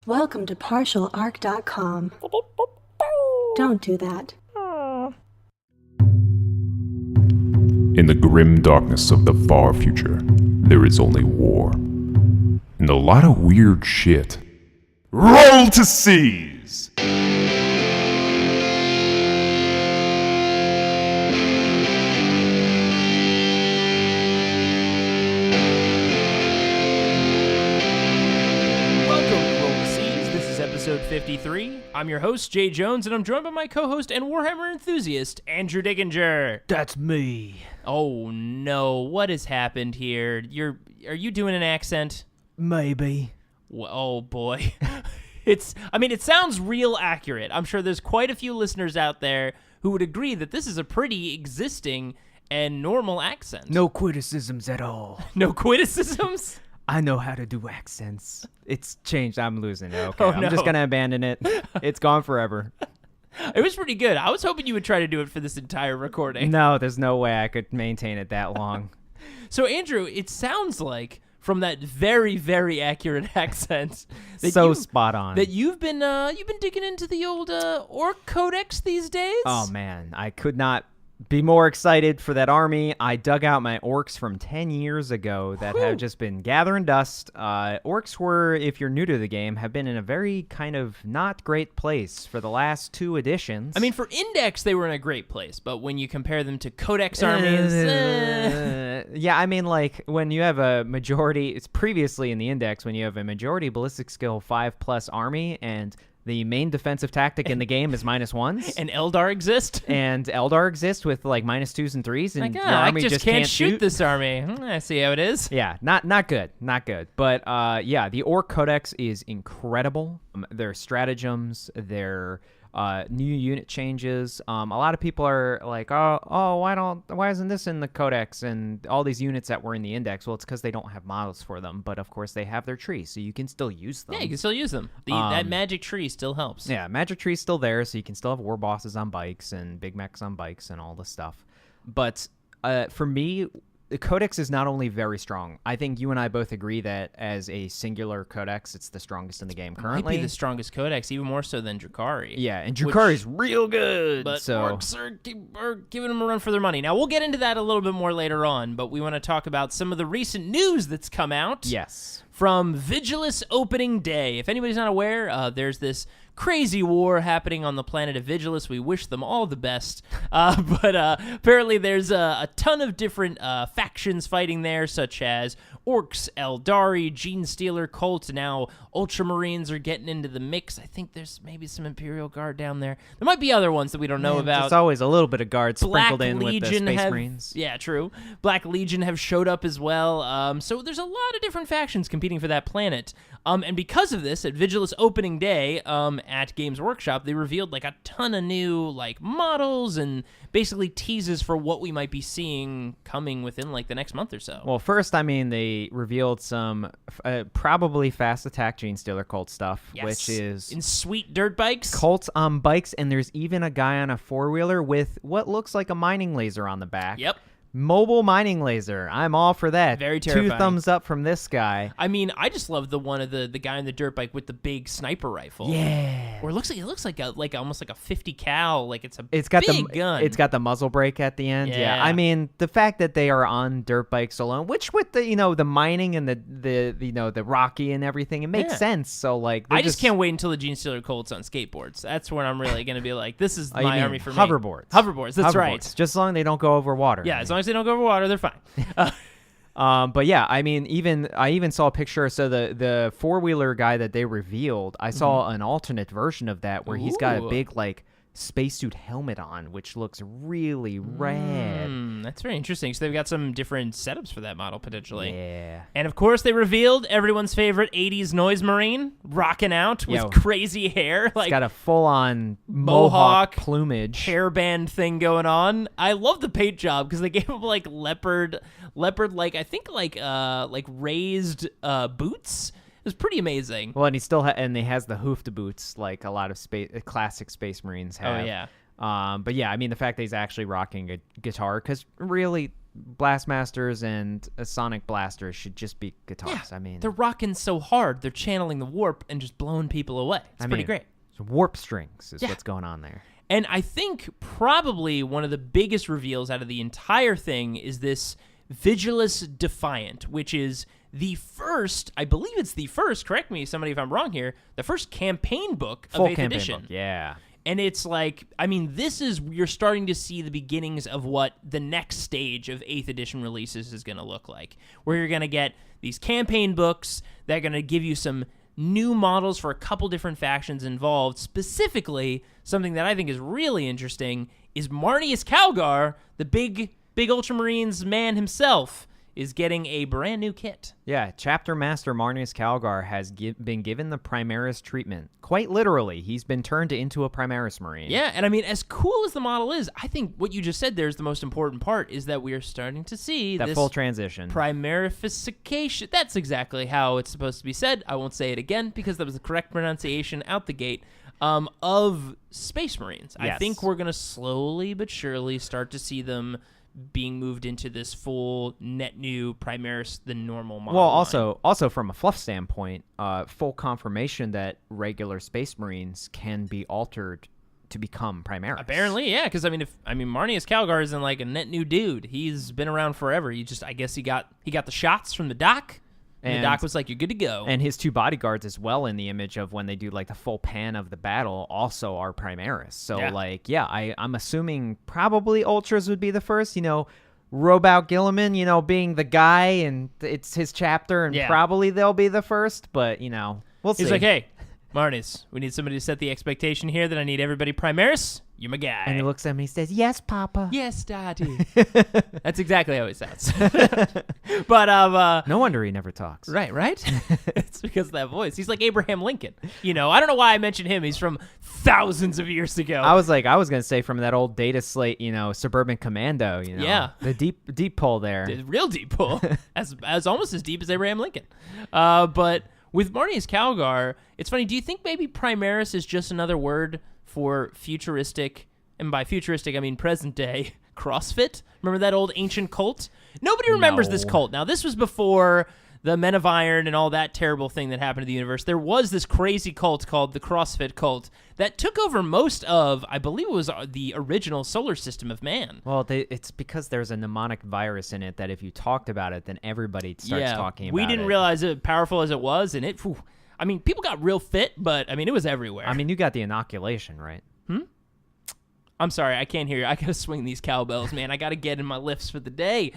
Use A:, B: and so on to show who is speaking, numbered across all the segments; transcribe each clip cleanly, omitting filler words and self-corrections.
A: Welcome to partialarc.com. Don't do that.
B: In the grim darkness of the far future, there is only war. And a lot of weird shit. Roll to seize!
C: Episode 53. I'm your host, Jay Jones, and I'm joined by my co-host and Warhammer enthusiast, Andrew Dickinger.
D: That's me.
C: Oh no, what has happened here? Are you doing an accent?
D: Maybe.
C: Oh boy. It sounds real accurate. I'm sure there's quite a few listeners out there who would agree that this is a pretty existing and normal accent.
D: No criticisms at all.
C: No criticisms?
D: I know how to do accents. It's changed. I'm losing it. Okay,
C: Oh,
D: I'm
C: no.
D: just going to abandon it. It's gone forever.
C: It was pretty good. I was hoping you would try to do it for this entire recording.
D: No, there's no way I could maintain it that long.
C: So, Andrew, it sounds like from that very, very accurate accent that
D: So spot on.
C: that you've been digging into the old orc codex these days.
D: Oh, man. I could not be more excited for that army. I dug out my orcs from 10 years ago that have just been gathering dust. Orcs were, if you're new to the game, have been in a very kind of not great place for the last 2 editions.
C: I mean, for Index, they were in a great place, but when you compare them to Codex armies,
D: yeah, I mean, like, when you have a majority, it's previously in the Index, when you have a majority ballistic skill 5+ army, and the main defensive tactic in the game is -1s.
C: and Eldar exist.
D: And Eldar exists with, like, -2s and 3s, and your
C: I
D: army
C: just
D: can't
C: can't shoot this army. I see how it is.
D: Yeah, not good, not good. But yeah, the Orc Codex is incredible. Their stratagems, their new unit changes. A lot of people are like, oh, why isn't this in the Codex and all these units that were in the Index? Well, it's because they don't have models for them. But of course, they have their tree, so you can still use them.
C: Yeah, you can still use them. That magic tree still helps.
D: Yeah, magic tree's still there, so you can still have war bosses on bikes and big mechs on bikes and all this stuff. But for me, the Codex is not only very strong. I think you and I both agree that as a singular Codex, it's the strongest in the game currently.
C: Might be the strongest codex, even more so than Drukhari.
D: Yeah, and Drukhari's real good.
C: But
D: so.
C: orcs are giving them a run for their money. Now, we'll get into that a little bit more later on, but we want to talk about some of the recent news that's come out.
D: Yes.
C: From Vigilus Opening Day. If anybody's not aware, there's this crazy war happening on the planet of Vigilus. We wish them all the best. But apparently there's a ton of different factions fighting there, such as Orcs, Eldari, Gene Stealer, Cult. Now Ultramarines are getting into the mix. I think there's maybe some Imperial Guard down there. There might be other ones that we don't know about.
D: There's always a little bit of guards
C: Black
D: sprinkled in with the Space Marines.
C: Yeah, true. Black Legion have showed up as well. So there's a lot of different factions competing for that planet. And because of this, at Vigilus Opening Day at Games Workshop, they revealed like a ton of new like models and basically teases for what we might be seeing coming within like the next month or so.
D: Well, first, I mean, they revealed some probably fast attack Gene Stealer Cult stuff,
C: Yes.
D: which is
C: in sweet dirt bikes.
D: Cults on bikes, and there's even a guy on a 4-wheeler with what looks like a mining laser on the back.
C: Yep.
D: Mobile mining laser. I'm all for that.
C: Very terrifying.
D: 2 thumbs up from this guy.
C: I mean, I just love the one of the guy on the dirt bike with the big sniper rifle.
D: Yeah.
C: Or it looks like almost like a 50 cal, like it's
D: It's got
C: big gun.
D: It's got the muzzle brake at the end.
C: Yeah.
D: I mean, the fact that they are on dirt bikes alone, which with the the mining and the rocky and everything, it makes
C: Yeah.
D: sense. So like,
C: I just can't wait until the Gene Stealer Colts on skateboards. That's when I'm really going to be like, this is
D: you
C: my
D: mean
C: army for me.
D: hoverboards.
C: Hoverboards, that's right.
D: Just as long as they don't go over water.
C: Yeah, as long as they don't go over water, they're fine.
D: But yeah, I mean, I even saw a picture. So the 4-wheeler guy that they revealed, I saw an alternate version of that where he's got a
C: Ooh.
D: big like spacesuit helmet on, which looks really rad.
C: That's very interesting. So they've got some different setups for that model potentially.
D: Yeah.
C: And of course, they revealed everyone's favorite 80s noise marine, Morkanaut with
D: Yo.
C: crazy hair,
D: It's
C: like
D: got a full-on
C: Mohawk
D: plumage.
C: hairband thing going on. I love the paint job because they gave him like leopard, like I think like raised boots. It was pretty amazing.
D: Well, and he still and he has the hoofed boots like a lot of classic Space Marines have.
C: Oh yeah.
D: But yeah, I mean the fact that he's actually rocking a guitar, because really Blastmasters and Sonic Blasters should just be guitars.
C: Yeah,
D: I mean,
C: they're rocking so hard, they're channeling the warp and just blowing people away. It's pretty great.
D: Warp strings is what's going on there.
C: And I think probably one of the biggest reveals out of the entire thing is this Vigilus Defiant, which is the first, I believe it's the first, correct me somebody if I'm wrong here, the first campaign book of 8th edition.
D: Book, yeah.
C: And it's like, I mean, this is, you're starting to see the beginnings of what the next stage of 8th edition releases is going to look like, where you're going to get these campaign books that are going to give you some new models for a couple different factions involved. Specifically, something that I think is really interesting is Marneus Calgar, the big Ultramarines man himself, is getting a brand new kit.
D: Yeah, Chapter Master Marneus Calgar has been given the Primaris treatment. Quite literally, he's been turned into a Primaris Marine.
C: Yeah, and I mean, as cool as the model is, I think what you just said there is the most important part, is that we are starting to see
D: that
C: this
D: full transition.
C: Primarification. That's exactly how it's supposed to be said. I won't say it again because that was the correct pronunciation out the gate. Of Space Marines.
D: Yes.
C: I think we're going to slowly but surely start to see them being moved into this full net new Primaris, the normal model.
D: Well, also from a fluff standpoint, full confirmation that regular Space Marines can be altered to become Primaris.
C: Apparently, yeah, because Marneus Calgar isn't like a net new dude. He's been around forever. I guess he got the shots from the doc. And the doc was like, "You're good to go."
D: And his two bodyguards as well in the image of when they do like the full pan of the battle also are Primaris. So I'm assuming probably Ultras would be the first. Robout Gilliman, being the guy and it's his chapter, and probably they'll be the first. But we'll see.
C: He's like, "Hey, Marneus, we need somebody to set the expectation here that I need everybody Primaris. You're my guy."
D: And he looks at me and he says, "Yes, Papa."
C: "Yes, Daddy." That's exactly how he sounds. But
D: no wonder he never talks.
C: Right? It's because of that voice. He's like Abraham Lincoln. I don't know why I mentioned him. He's from thousands of years ago.
D: I was gonna say from that old data slate, Suburban Commando.
C: Yeah,
D: the deep pull there,
C: the real deep pull, as almost as deep as Abraham Lincoln. But with Marneus Calgar, it's funny. Do you think maybe Primaris is just another word for futuristic, and by futuristic I mean present day, CrossFit? Remember that old ancient cult? Nobody remembers this cult. Now, this was before the Men of Iron and all that terrible thing that happened to the universe. There was this crazy cult called the CrossFit cult that took over most of, I believe it was the original solar system of man.
D: Well, it's because there's a mnemonic virus in it that if you talked about it, then everybody starts talking about it.
C: We didn't realize it powerful as it was, and people got real fit, but it was everywhere.
D: You got the inoculation, right?
C: I'm sorry, I can't hear you. I gotta swing these cowbells, man. I gotta get in my lifts for the day.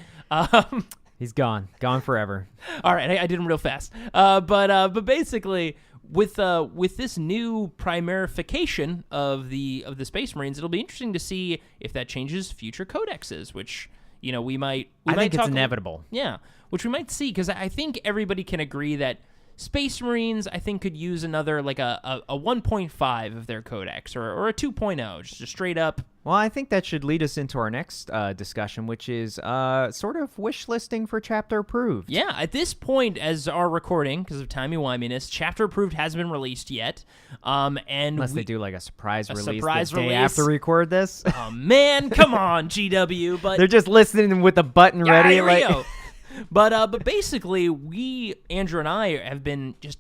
D: He's gone forever.
C: All right, I did them real fast. But basically, with this new primarification of the Space Marines, it'll be interesting to see if that changes future codexes, which we might.
D: I think it's inevitable.
C: Yeah, which we might see, because I think everybody can agree that Space Marines, I think, could use another, like a 1.5 of their codex, or a 2.0, just a straight up.
D: Well, I think that should lead us into our next discussion, which is sort of wish listing for Chapter Approved.
C: Yeah, at this point, as our recording, because of timey-wiminess, Chapter Approved hasn't been released yet.
D: Unless they do like a surprise release
C: surprise
D: the day
C: release.
D: after we record this.
C: Oh, man, come on, GW. But
D: they're just listening with the button ready.
C: Here we go. But basically, Andrew and I, have been just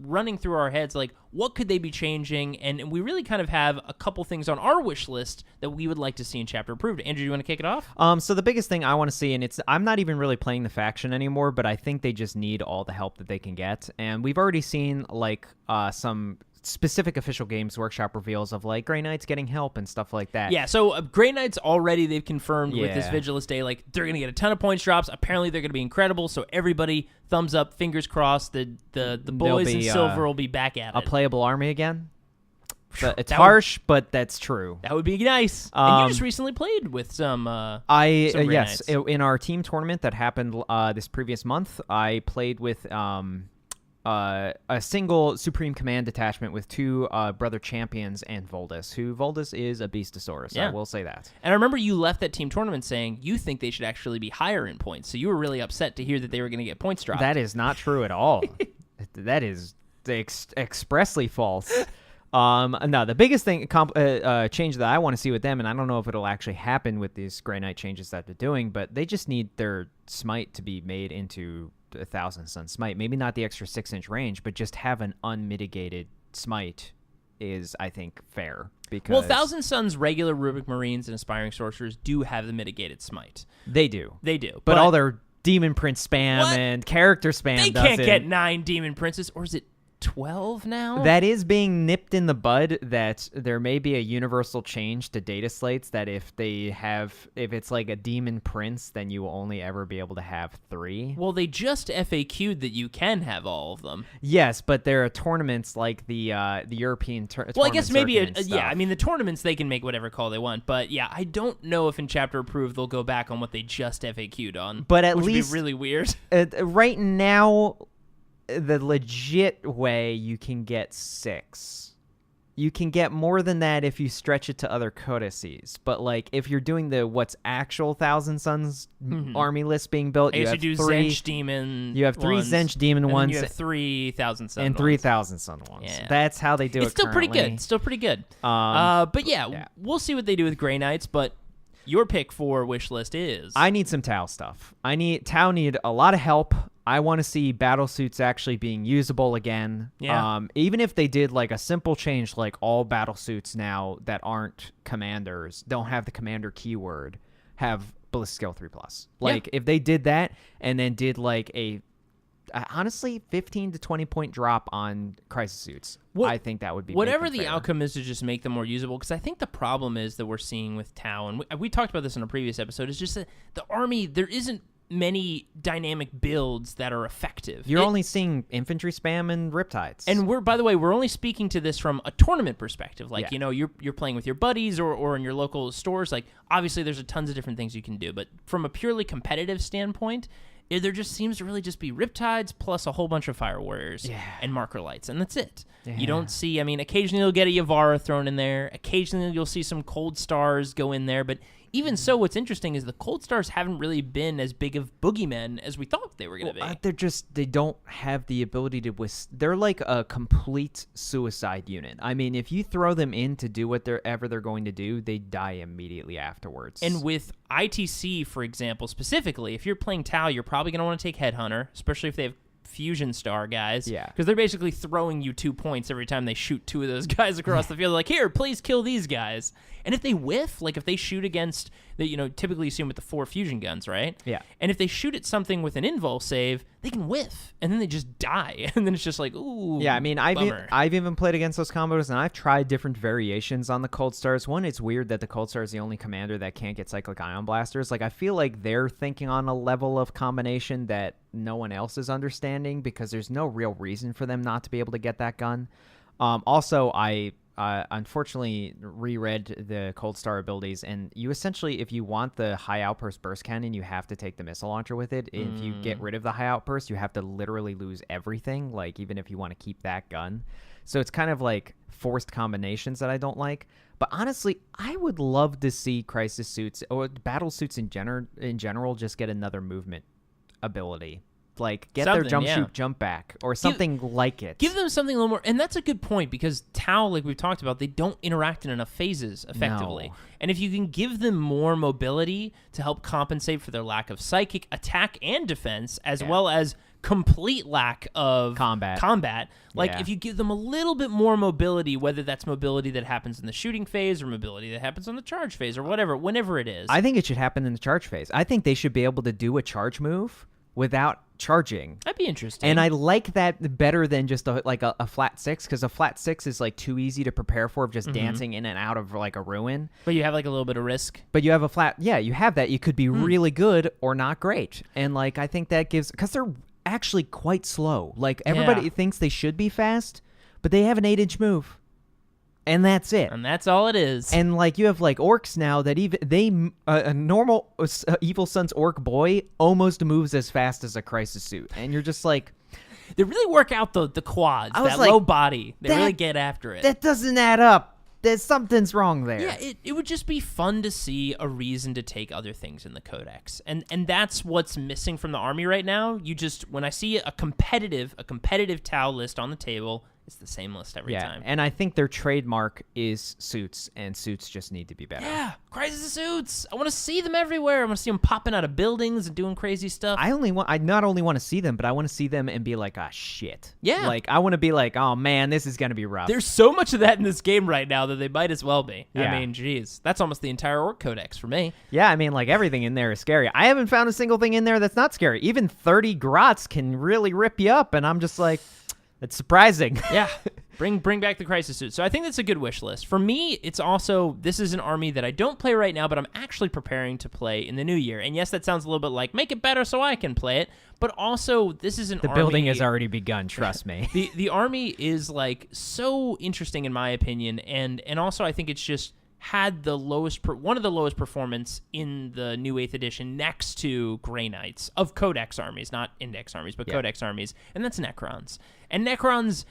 C: running through our heads, like, what could they be changing? And we really kind of have a couple things on our wish list that we would like to see in Chapter Approved. Andrew, you want to kick it off?
D: So the biggest thing I want to see, and I'm not even really playing the faction anymore, but I think they just need all the help that they can get. And we've already seen, like, some specific official Games Workshop reveals of like Grey Knights getting help and stuff like that.
C: Yeah, so Grey Knights already, they've confirmed with this Vigilus Day, like, they're going to get a ton of points drops. Apparently they're going to be incredible, so everybody, thumbs up, fingers crossed, the boys in silver will be back at it.
D: A playable army again? It's harsh, but that's true.
C: That would be nice. And you just recently played with some Grey
D: yes,
C: Knights.
D: In our team tournament that happened this previous month, I played with a single Supreme Command detachment with two brother champions and Voldus, who Voldus is a Beastosaurus. I will say that.
C: And I remember you left that team tournament saying you think they should actually be higher in points, so you were really upset to hear that they were going to get points dropped.
D: That is not true at all. That is expressly false. No, the biggest thing change that I want to see with them, and I don't know if it'll actually happen with these Grey Knight changes that they're doing, but they just need their smite to be made into 1,000 Sun smite. Maybe not the extra 6-inch range, but just have an unmitigated smite is, I think, fair. Because
C: 1,000 Suns regular Rubric Marines and Aspiring Sorcerers do have the mitigated smite.
D: They do.
C: But
D: all their Demon Prince spam and character spam
C: they
D: doesn't.
C: can't get 9 Demon Princes, or is it 12 now?
D: That is being nipped in the bud, that there may be a universal change to data slates that if it's like a Demon Prince, then you will only ever be able to have 3.
C: Well, they just FAQ'd that you can have all of them.
D: Yes, but there are tournaments like the European tournament.
C: Well, I guess maybe, I mean, the tournaments, they can make whatever call they want, but yeah, I don't know if in Chapter Approved they'll go back on what they just FAQ'd on.
D: But at
C: which
D: least
C: would be really weird.
D: Right now, the legit way you can get 6. You can get more than that if you stretch it to other codices. But like if you're doing the what's actual 1,000 Suns army list being built, you have 3
C: Zench Demon.
D: You have 3
C: ones,
D: Zench Demon
C: and
D: ones.
C: You have 3,000 Sun
D: and
C: ones.
D: 3,000 Sun ones.
C: Yeah.
D: That's how they do it.
C: It's still
D: currently.
C: pretty good. Still pretty good. But yeah, we'll see what they do with Grey Knights. But your pick for wish list is
D: I need some Tau stuff. Tau need a lot of help. I want to see battle suits actually being usable again.
C: Yeah.
D: Even if they did like a simple change, like all battle suits now that aren't commanders, don't have the commander keyword, have ballistic skill 3+. Like if they did that and then did like a honestly 15 to 20 point drop on crisis suits, I think that would be
C: whatever the outcome is to just make them more usable. Because I think the problem is that we're seeing with Tau, and we talked about this in a previous episode, is just that the army, there isn't many dynamic builds that are effective.
D: You're only seeing infantry spam and riptides.
C: And by the way, we're only speaking to this from a tournament perspective. Like, you're playing with your buddies or in your local stores. Like, obviously there's tons of different things you can do. But from a purely competitive standpoint, there just seems to really just be riptides plus a whole bunch of fire warriors and marker lights, and that's it. You don't see, I mean, occasionally you'll get a Yavara thrown in there. Occasionally you'll see some Cold Stars go in there, but even so, what's interesting is the Cold Stars haven't really been as big of boogeymen as we thought they were going to be.
D: They don't have the ability to they're like a complete suicide unit. I mean, if you throw them in to do whatever they're going to do, they die immediately afterwards.
C: And with ITC, for example, specifically, if you're playing Tau, you're probably going to want to take Headhunter, especially if they have Fusion Star guys.
D: Yeah.
C: Because they're basically throwing you 2 points every time they shoot 2 of those guys across the field. Like, here, please kill these guys. And if they whiff, like if they shoot against, typically you see them with the 4 fusion guns, right?
D: Yeah.
C: And if they shoot at something with an invul save, they can whiff, and then they just die. And then it's just like, ooh,
D: yeah, I mean,
C: bummer.
D: I've even played against those combos, and I've tried different variations on the Cold Stars. One, it's weird that the Cold Star is the only commander that can't get cyclic ion blasters. Like, I feel like they're thinking on a level of combination that no one else is understanding, because there's no real reason for them not to be able to get that gun. Also, I unfortunately reread the Cold Star abilities, and you essentially, if you want the high outburst burst cannon, you have to take the missile launcher with it. If you get rid of the high outburst, you have to literally lose everything, like even if you want to keep that gun. So it's kind of like forced combinations that I don't like. But honestly, I would love to see crisis suits or battle suits in general just get another movement ability. Like, get their jump shoot, jump back, or something like it.
C: Give them something a little more. And that's a good point, because Tau, like we've talked about, they don't interact in enough phases effectively.
D: No.
C: And if you can give them more mobility to help compensate for their lack of psychic attack and defense, as well as complete lack of combat, like if you give them a little bit more mobility, whether that's mobility that happens in the shooting phase or mobility that happens on the charge phase or whatever, whenever it is.
D: I think it should happen in the charge phase. I think they should be able to do a charge move without charging.
C: That'd be interesting.
D: And I like that better than just a flat 6, because a flat 6 is like too easy to prepare for, just dancing in and out of like a ruin.
C: But you have like a little bit of risk.
D: But you have a flat, you have that. You could be really good or not great. And like, I think that gives, because they're actually quite slow. Like, everybody thinks they should be fast, but they have an 8-inch move. And that's it.
C: And that's all it is.
D: And like, you have like orcs now that even a normal Evil Sun's orc boy almost moves as fast as a crisis suit. And you're just like,
C: they really work out the quads, that low body. They really get after it.
D: That doesn't add up. Something's wrong there.
C: Yeah, it would just be fun to see a reason to take other things in the codex. And that's what's missing from the army right now. When I see a competitive Tau list on the table, It's the same list every time.
D: And I think their trademark is suits, and suits just need to be better.
C: Yeah, Crisis of Suits. I want to see them everywhere. I want to see them popping out of buildings and doing crazy stuff.
D: I not only want to see them, but I want to see them and be like, ah, shit.
C: Yeah.
D: Like, I want to be like, oh, man, this is going to be rough.
C: There's so much of that in this game right now that they might as well be.
D: Yeah.
C: I mean, geez. That's almost the entire Orc Codex for me.
D: Yeah, I mean, like, everything in there is scary. I haven't found a single thing in there that's not scary. Even 30 grots can really rip you up, and I'm just like, it's surprising.
C: Yeah. Bring back the Crisis Suit. So I think that's a good wish list. For me, it's also, this is an army that I don't play right now, but I'm actually preparing to play in the new year. And yes, that sounds a little bit like, make it better so I can play it. But also, this is an army.
D: The building has already begun, trust me.
C: The army is, like, so interesting in my opinion. And also, I think it's just had the lowest, one of the lowest performance in the new 8th edition next to Grey Knights of Codex armies, not Index armies, but Codex armies. And that's Necrons. And Necrons,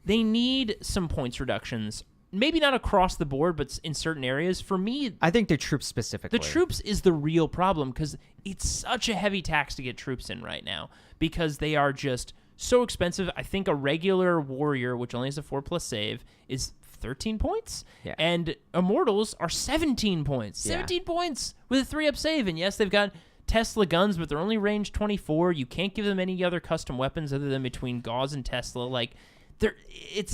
C: they need some points reductions. Maybe not across the board, but in certain areas. For me,
D: I think they're troops specifically.
C: the troops is the real problem because it's such a heavy tax to get troops in right now because they are just so expensive. I think a regular warrior, which only has a 4+ save, is 13 points.
D: Yeah.
C: And Immortals are 17 points. 17 points with a 3-up save. And yes, they've got Tesla guns, but they're only range 24. You can't give them any other custom weapons other than between Gauze and Tesla. Like,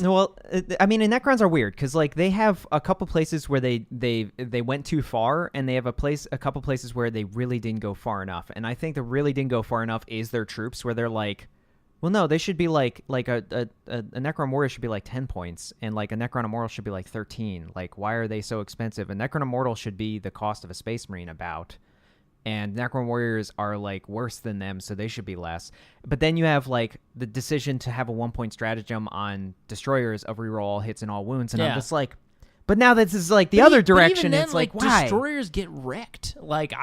D: well, I mean, and Necrons are weird because like they have a couple places where they went too far, and they have a couple places where they really didn't go far enough. And I think the really didn't go far enough is their troops, where they're like, well, no, they should be like a Necron warrior should be like 10 points, and like a Necron Immortal should be like 13. Like, why are they so expensive? A Necron Immortal should be the cost of a Space Marine about. And Necron Warriors are, like, worse than them, so they should be less. But then you have, like, the decision to have a 1-point stratagem on Destroyers of reroll all hits and all wounds. And I'm just like, but now this is, like, the other direction.
C: Then,
D: it's like, why?
C: Destroyers get wrecked. Like,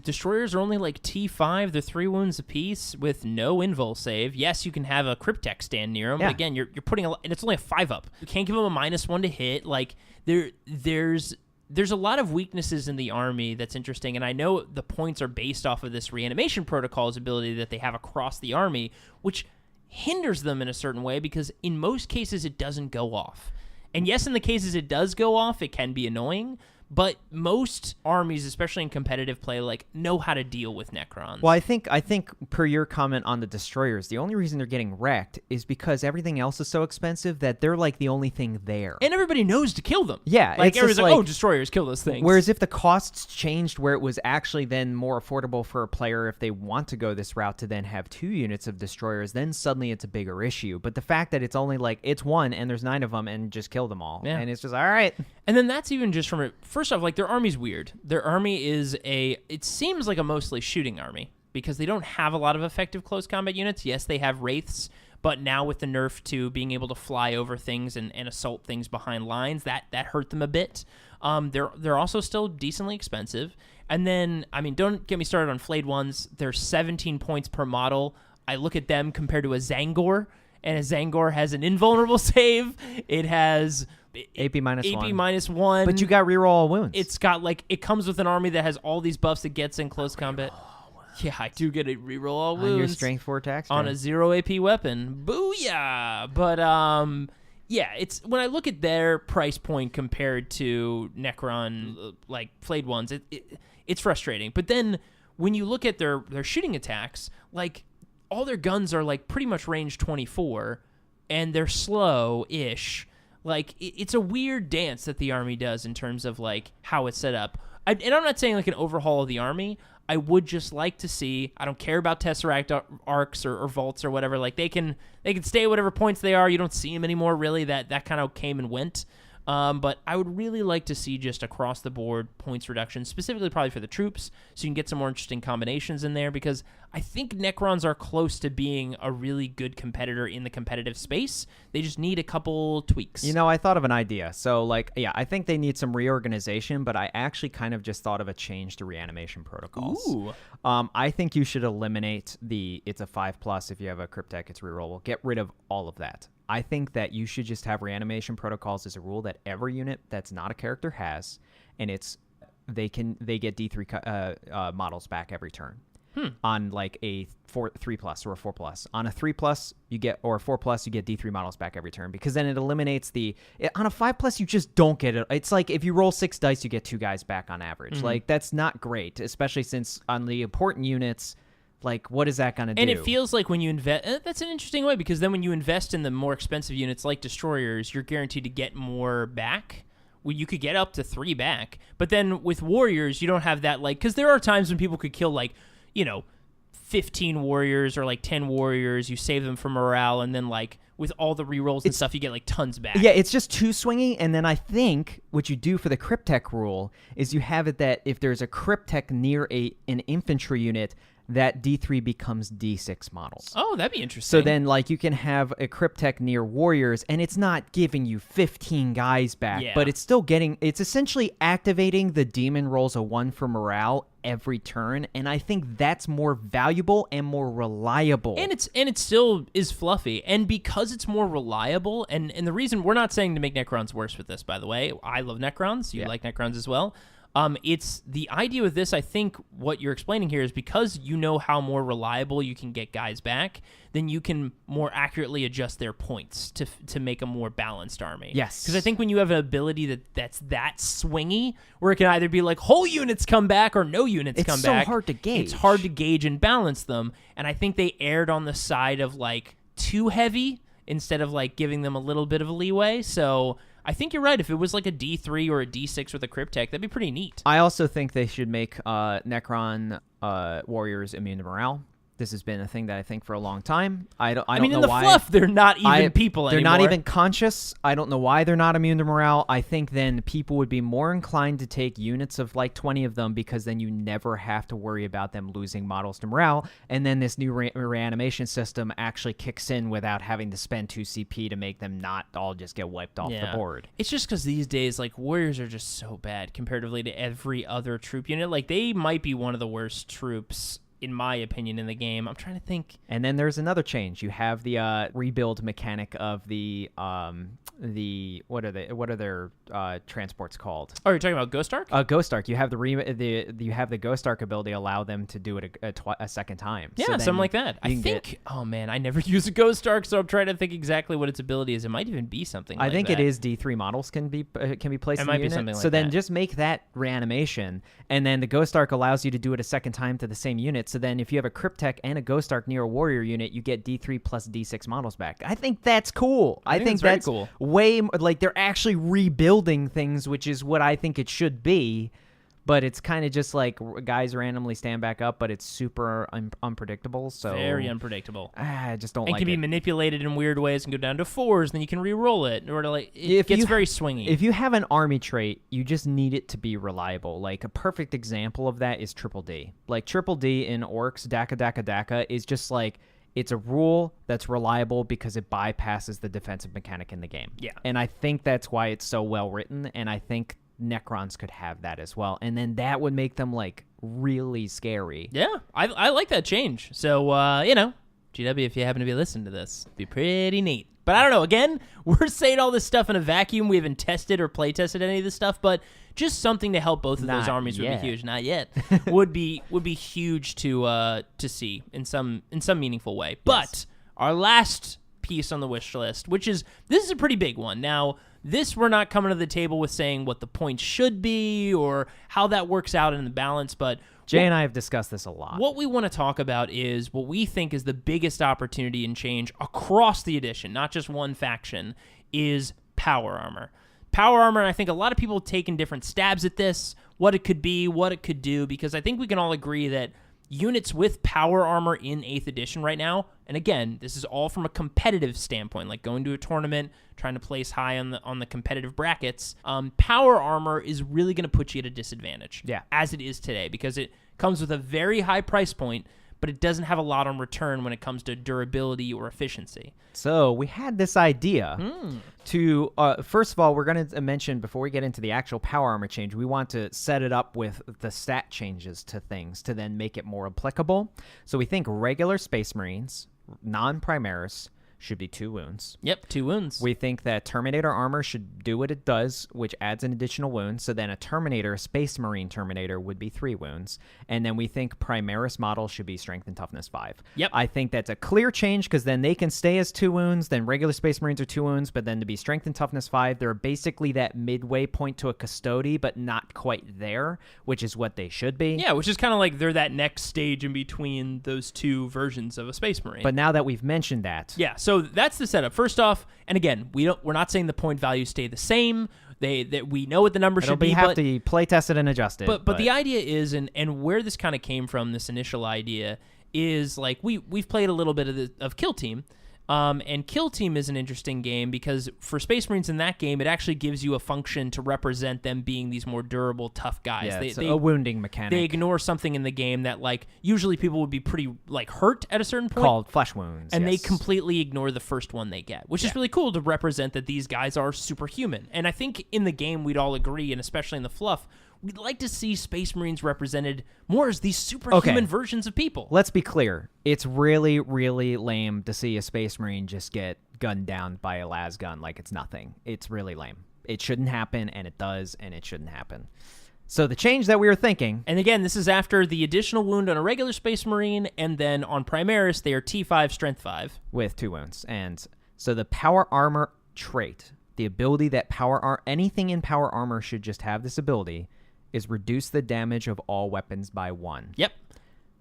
C: Destroyers are only, like, T5. They're 3 wounds apiece with no invul save. Yes, you can have a Cryptek stand near them. But, again, you're putting and it's only a 5-up. You can't give them a -1 to hit. Like, there's a lot of weaknesses in the army that's interesting, and I know the points are based off of this reanimation protocol's ability that they have across the army, which hinders them in a certain way because in most cases it doesn't go off. And yes, in the cases it does go off, it can be annoying, but most armies, especially in competitive play, like know how to deal with Necrons.
D: Well, I think per your comment on the Destroyers, the only reason they're getting wrecked is because everything else is so expensive that they're like the only thing there.
C: And everybody knows to kill them.
D: Yeah.
C: Like everybody's like, oh, Destroyers, kill those things.
D: Whereas if the costs changed where it was actually then more affordable for a player if they want to go this route to then have 2 units of Destroyers, then suddenly it's a bigger issue. But the fact that it's only like, it's 1 and there's 9 of them and just kill them all. Yeah. And it's just, all right.
C: And then that's even just from first off, like their army's weird. Their army is it seems like a mostly shooting army because they don't have a lot of effective close combat units. Yes, they have wraiths, but now with the nerf to being able to fly over things and assault things behind lines, that hurt them a bit. They're also still decently expensive. And then, I mean, don't get me started on flayed ones. They're 17 points per model. I look at them compared to a Zangor, and a Zangor has an invulnerable save. It has
D: AP
C: -1.
D: But you got reroll all wounds.
C: It's got it comes with an army that has all these buffs it gets in close combat. Yeah, I do get a reroll all wounds
D: on your strength 4 attacks
C: on a 0 AP weapon. Booyah! But yeah, it's when I look at their price point compared to Necron like flayed ones, it's frustrating. But then when you look at their shooting attacks, like all their guns are like pretty much range 24, and they're slow-ish. Like, it's a weird dance that the army does in terms of, like, how it's set up. And I'm not saying, like, an overhaul of the army. I would just like to see, I don't care about Tesseract arcs or vaults or whatever. Like, they can stay at whatever points they are. You don't see them anymore, really. That kind of came and went. But I would really like to see just across the board points reduction, specifically probably for the troops, so you can get some more interesting combinations in there, because I think Necrons are close to being a really good competitor in the competitive space. They just need a couple tweaks.
D: You know, I thought of an idea. So, I think they need some reorganization, but I actually kind of just thought of a change to reanimation protocols.
C: Ooh.
D: I think you should eliminate it's a 5+. If you have a Cryptek, it's rerollable. Get rid of all of that. I think that you should just have reanimation protocols as a rule that every unit that's not a character has, and they get D3 models back every turn. on like a 3+ or a 4+. On a 3+ you get, or a 4+, you get D3 models back every turn, because then it eliminates on a 5+, you just don't get it. It's like if you roll 6 dice, you get 2 guys back on average. Like, that's not great, especially since on the important units, like, what is that going to do?
C: And it feels like when you invest, that's an interesting way, because then when you invest in the more expensive units like destroyers, you're guaranteed to get more back. Well, you could get up to 3 back, but then with warriors, you don't have that, like, because there are times when people could kill, like, 15 warriors or like 10 warriors, you save them for morale, and then like with all the rerolls and stuff, you get like tons back.
D: Yeah, it's just too swingy. And then I think what you do for the Cryptek rule is you have it that if there's a Cryptek near an infantry unit, that D3 becomes D6 models.
C: Oh, that'd be interesting.
D: So then, like, you can have a Cryptek near warriors, and it's not giving you 15 guys back, but it's still it's essentially activating the demon rolls a 1 for morale every turn, and I think that's more valuable and more reliable.
C: And it still is fluffy, and because it's more reliable, and the reason we're not saying to make Necrons worse with this, by the way. I love Necrons. You like Necrons as well. It's the idea with this, I think what you're explaining here is because you know how more reliable you can get guys back, then you can more accurately adjust their points to make a more balanced army.
D: Yes.
C: Because I think when you have an ability that's that swingy, where it can either be like whole units come back or no units come back.
D: It's so hard to gauge.
C: It's hard to gauge and balance them. And I think they erred on the side of like too heavy instead of like giving them a little bit of a leeway. So I think you're right. If it was like a D3 or a D6 with a Cryptek, that'd be pretty neat.
D: I also think they should make Necron warriors immune to morale. This has been a thing that I think for a long time. I don't
C: mean,
D: know
C: in the
D: why.
C: fluff, they're not even people
D: They're
C: anymore.
D: not even conscious. I don't know why they're not immune to morale. I think then people would be more inclined to take units of like 20 of them, because then you never have to worry about them losing models to morale. And then this new reanimation system actually kicks in without having to spend 2 CP to make them not all just get wiped off the board.
C: It's just because these days, like, warriors are just so bad comparatively to every other troop unit. Like, they might be one of the worst troops, in my opinion, in the game. I'm trying to think.
D: And then there's another change. You have the rebuild mechanic of the what are their transports called?
C: Oh, you're talking about Ghost Ark?
D: Ghost Ark. You have the Ghost Ark ability allow them to do it a second time.
C: Yeah,
D: so
C: something like that. I think. Oh man, I never use a Ghost Ark, so I'm trying to think exactly what its ability is. It might even be something.
D: I
C: like
D: think
C: that.
D: it is D3 models can be placed.
C: It
D: in
C: might
D: the
C: be
D: unit.
C: something like
D: so then
C: that.
D: just make that reanimation, and then the Ghost Ark allows you to do it a second time to the same unit. So then if you have a Cryptek and a Ghost Ark near a warrior unit, you get D3 plus D6 models back. I think that's cool. I think that's
C: very cool.
D: way like they're actually rebuilding things, which is what I think it should be. But it's kind of just like guys randomly stand back up, but it's super unpredictable. So
C: very unpredictable.
D: I just don't
C: and
D: like it.
C: It can be manipulated in weird ways and go down to 4s, then you can re-roll it. Or like it gets very swingy.
D: If you have an army trait, you just need it to be reliable. Like a perfect example of that is Triple D. Like Triple D in Orcs, Daka is just like, it's a rule that's reliable because it bypasses the defensive mechanic in the game.
C: Yeah.
D: And I think that's why it's so well written, and I think Necrons could have that as well. And then that would make them, like, really scary.
C: Yeah, I like that change. So, GW, if you happen to be listening to this, it'd be pretty neat. But I don't know. Again, we're saying all this stuff in a vacuum. We haven't tested or play tested any of this stuff, but just something to help both of those armies would be huge. Not yet. would be huge to see in some meaningful way. But our last piece on the wish list, this is a pretty big one. Now, this we're not coming to the table with saying what the points should be or how that works out in the balance, but
D: Jay and I have discussed this a lot.
C: What we want to talk about is what we think is the biggest opportunity and change across the edition, not just one faction, is power armor. Power armor, I think a lot of people have taken different stabs at this, what it could be, what it could do, because I think we can all agree that units with power armor in 8th edition right now, and again, this is all from a competitive standpoint, like going to a tournament, trying to place high on the competitive brackets, power armor is really going to put you at a disadvantage, as it is today, because it comes with a very high price point, but it doesn't have a lot on return when it comes to durability or efficiency.
D: So we had this idea to, first of all, we're going to mention, before we get into the actual power armor change, we want to set it up with the stat changes to things to then make it more applicable. So we think regular Space Marines, non-Primaris, should be 2 wounds.
C: Yep, 2 wounds.
D: We think that Terminator armor should do what it does, which adds an additional wound. So then a Terminator, a Space Marine Terminator, would be 3 wounds. And then we think Primaris model should be Strength and Toughness 5.
C: Yep.
D: I think that's a clear change because then they can stay as 2 wounds. Then regular Space Marines are 2 wounds, but then to be Strength and Toughness 5, they're basically that midway point to a Custody, but not quite there, which is what they should be.
C: Yeah, which is kind of like they're that next stage in between those 2 versions of a Space Marine.
D: But now that we've mentioned that,
C: yeah, so that's the setup. First off, and again, we're not saying the point values stay the same. That we know what the number should be.
D: Have to play test it and adjust it.
C: But the idea is, and where this kind of came from, this initial idea is like we've played a little bit of Kill Team. And Kill Team is an interesting game because for Space Marines in that game, it actually gives you a function to represent them being these more durable, tough guys.
D: Yeah, it's a wounding mechanic.
C: They ignore something in the game that, like, usually people would be pretty, like, hurt at a certain point.
D: Called flesh wounds.
C: And
D: yes.
C: they completely ignore the first one they get, which is really cool to represent that these guys are superhuman. And I think in the game we'd all agree, and especially in the fluff, we'd like to see Space Marines represented more as these superhuman versions of people.
D: Let's be clear. It's really, really lame to see a Space Marine just get gunned down by a las gun like it's nothing. It's really lame. It shouldn't happen, and it does, and it shouldn't happen. So the change that we were thinking...
C: And again, this is after the additional wound on a regular Space Marine, and then on Primaris, they are T5, Strength 5.
D: With 2 wounds. And so the Power Armor trait, the ability that anything in Power Armor should just have this ability, is reduce the damage of all weapons by 1.
C: Yep.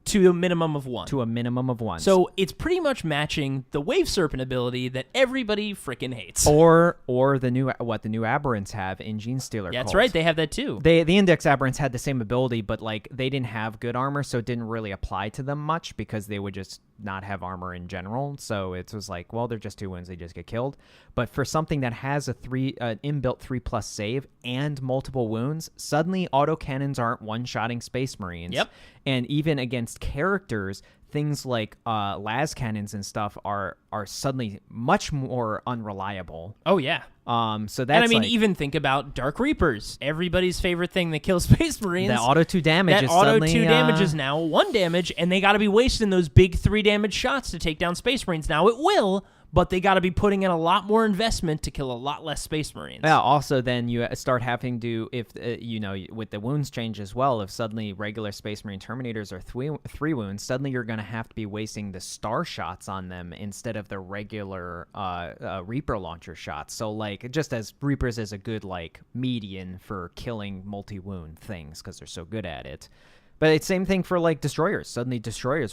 C: To a minimum of 1.
D: To a minimum of 1.
C: So it's pretty much matching the Wave Serpent ability that everybody freaking hates.
D: Or the new aberrants have in Gene Stealer.
C: Yeah, that's right. They have that too.
D: The Index aberrants had the same ability, but like they didn't have good armor, so it didn't really apply to them much because they would just not have armor in general. So it was like, well, they're just 2 wounds, they just get killed. But for something that has an inbuilt 3+ save and multiple wounds, suddenly autocannons aren't one-shotting Space Marines.
C: Yep.
D: And even against characters, things like las cannons and stuff are suddenly much more unreliable.
C: Oh yeah.
D: So that's
C: and I mean,
D: like,
C: even think about Dark Reapers, everybody's favorite thing that kills Space Marines.
D: that auto 2 damage.
C: That auto 2 damage is now 1 damage, and they got to be wasting those big 3 damage shots to take down Space Marines. Now it will, but they got to be putting in a lot more investment to kill a lot less Space Marines.
D: Yeah. Also, then you start having to, if with the wounds change as well. If suddenly regular Space Marine Terminators are 3 wounds, suddenly you're going to have to be wasting the star shots on them instead of the regular Reaper launcher shots. So like, just as Reapers is a good like median for killing multi-wound things because they're so good at it. But it's same thing for like destroyers. Suddenly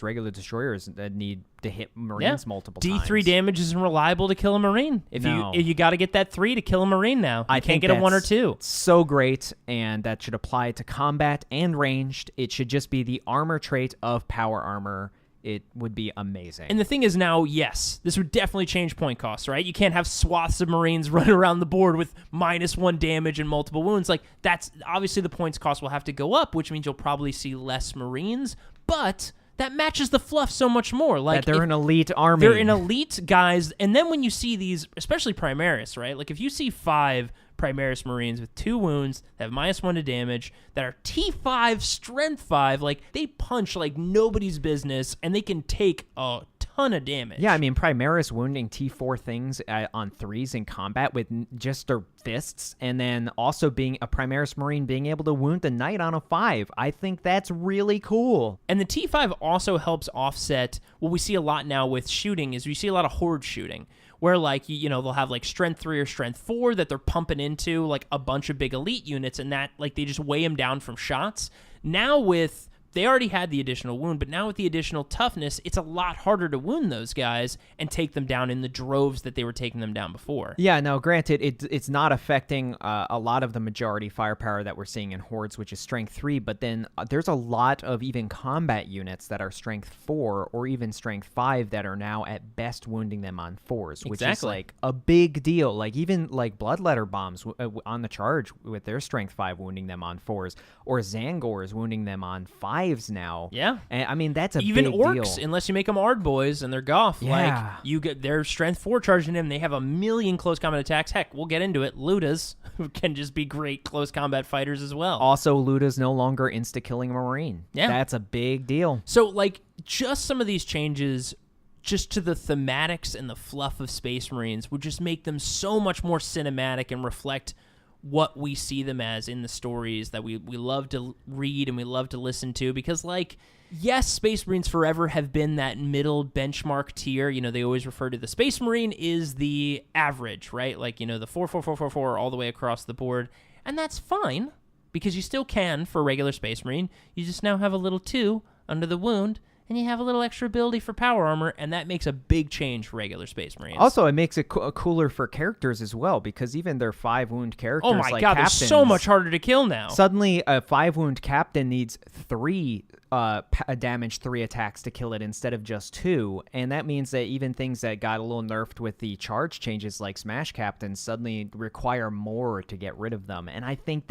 D: regular destroyers need to hit Marines multiple times.
C: D3 damage isn't reliable to kill a Marine. If you got to get that 3 to kill a Marine now. You can't get a 1 or 2.
D: So great, and that should apply to combat and ranged. It should just be the armor trait of Power Armor. It would be amazing.
C: And the thing is now, yes, this would definitely change point costs, right? You can't have swaths of Marines running around the board with -1 damage and multiple wounds. Like, that's obviously the points cost will have to go up, which means you'll probably see less Marines, but that matches the fluff so much more. Like,
D: that they're an elite army.
C: They're an elite guys, and then when you see these, especially Primaris, right? Like, if you see 5 Primaris Marines with 2 wounds that have -1 to damage, that are T5, Strength 5, like, they punch like nobody's business, and they can take a ton of damage.
D: Yeah, I mean, Primaris wounding T4 things on 3s in combat with just their fists, and then also being a Primaris Marine being able to wound the Knight on a 5. I think that's really cool.
C: And the T5 also helps offset what we see a lot now with shooting is we see a lot of horde shooting, where like, they'll have like Strength 3 or Strength 4 that they're pumping into like a bunch of big elite units, and that like they just weigh them down from shots. Now they already had the additional wound, but now with the additional toughness, it's a lot harder to wound those guys and take them down in the droves that they were taking them down before.
D: Yeah, no, granted, it's not affecting a lot of the majority firepower that we're seeing in Hordes, which is Strength 3, but then there's a lot of even combat units that are Strength 4 or even Strength 5 that are now at best wounding them on 4s, which is like a big deal. Like even like Bloodletter Bombs on the charge with their Strength 5 wounding them on 4s, or Zangors wounding them on 5s now.
C: Yeah.
D: And I mean, that's a
C: even
D: big
C: orcs,
D: deal.
C: unless you make them Ard boys and they're Goth.
D: Yeah.
C: Like, you get their Strength 4 charging in, they have a million close combat attacks. Heck, we'll get into it. Ludas can just be great close combat fighters as well.
D: Also, Luda's no longer insta-killing a Marine.
C: Yeah.
D: That's a big deal.
C: So, like, just some of these changes just to the thematics and the fluff of Space Marines would just make them so much more cinematic and reflect what we see them as in the stories that we love to read and we love to listen to. Because, like, yes, Space Marines forever have been that middle benchmark tier. You know, they always refer to the Space Marine is the average, right? Like, you know, the 4, 4, 4, 4, 4 all the way across the board. And that's fine, because you still can for a regular Space Marine. You just now have a little 2 under the wound, and you have a little extra ability for power armor, and that makes a big change for regular Space Marines.
D: Also, it makes it cooler for characters as well, because even their 5-wound characters,
C: oh my
D: like
C: god,
D: captains,
C: they're so much harder to kill now.
D: Suddenly, a 5-wound captain needs 3 damage 3 attacks to kill it instead of just 2, and that means that even things that got a little nerfed with the charge changes, like Smash Captains, suddenly require more to get rid of them, and I think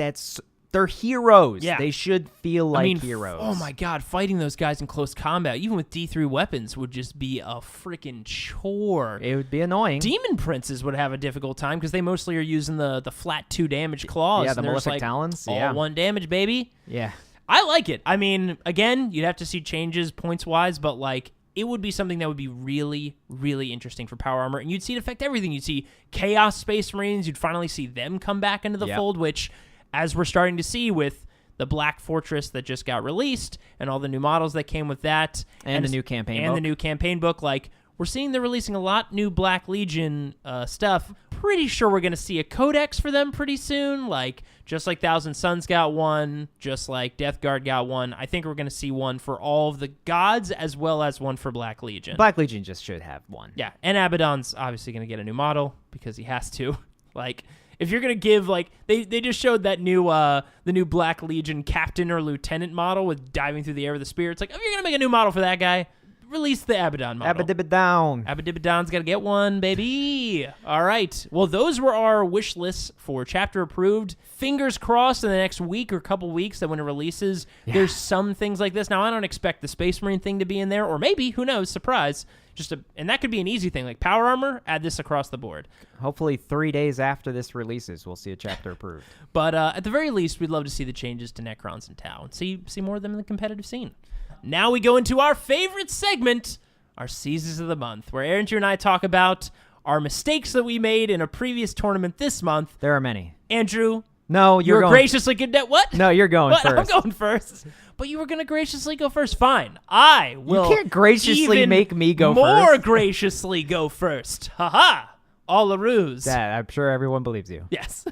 D: they're heroes.
C: Yeah.
D: They should feel like heroes.
C: Oh my god, fighting those guys in close combat, even with D3 weapons, would just be a freaking chore.
D: It would be annoying.
C: Demon Princes would have a difficult time because they mostly are using the flat 2 damage claws.
D: Yeah, the
C: and
D: Malefic
C: like,
D: Talons.
C: All
D: Yeah.
C: 1 damage, baby.
D: Yeah.
C: I like it. I mean, again, you'd have to see changes points-wise, but, like, it would be something that would be really, really interesting for power armor, and you'd see it affect everything. You'd see Chaos Space Marines. You'd finally see them come back into the fold, which, as we're starting to see with the Black Fortress that just got released and all the new models that came with that.
D: And the new campaign book.
C: Like, we're seeing they're releasing a lot new Black Legion stuff. Pretty sure we're going to see a codex for them pretty soon. Like, just like Thousand Suns got one, just like Death Guard got one. I think we're going to see one for all of the gods as well as one for Black Legion.
D: Black Legion just should have one.
C: Yeah, and Abaddon's obviously going to get a new model because he has to. Like, if you're going to give, like, they just showed that new, the new Black Legion captain or lieutenant model with diving through the air with a spear. It's like, if you're going to make a new model for that guy, release the Abaddon model.
D: Abadibba-down.
C: Abadibadon's got to get one, baby. All right. Well, those were our wish lists for chapter approved. Fingers crossed in the next week or couple weeks that when it releases, there's some things like this. Now, I don't expect the Space Marine thing to be in there, or maybe, who knows, surprise. And that could be an easy thing, like power armor, add this across the board.
D: Hopefully 3 days after this releases, we'll see a chapter approved.
C: But at the very least, we'd love to see the changes to Necrons and Tau and see more of them in the competitive scene. Now we go into our favorite segment, our Seasons of the Month, where Aaron, Drew, and I talk about our mistakes that we made in a previous tournament this month.
D: There are many.
C: Andrew,
D: no,
C: you're
D: going.
C: graciously what?
D: No, you're going
C: what?
D: first.
C: I'm going first. But you were going to graciously go first. Fine. I will.
D: You can't graciously
C: even
D: make me go
C: more
D: first.
C: graciously go first. Ha-ha. All a ruse.
D: I'm sure everyone believes you.
C: Yes.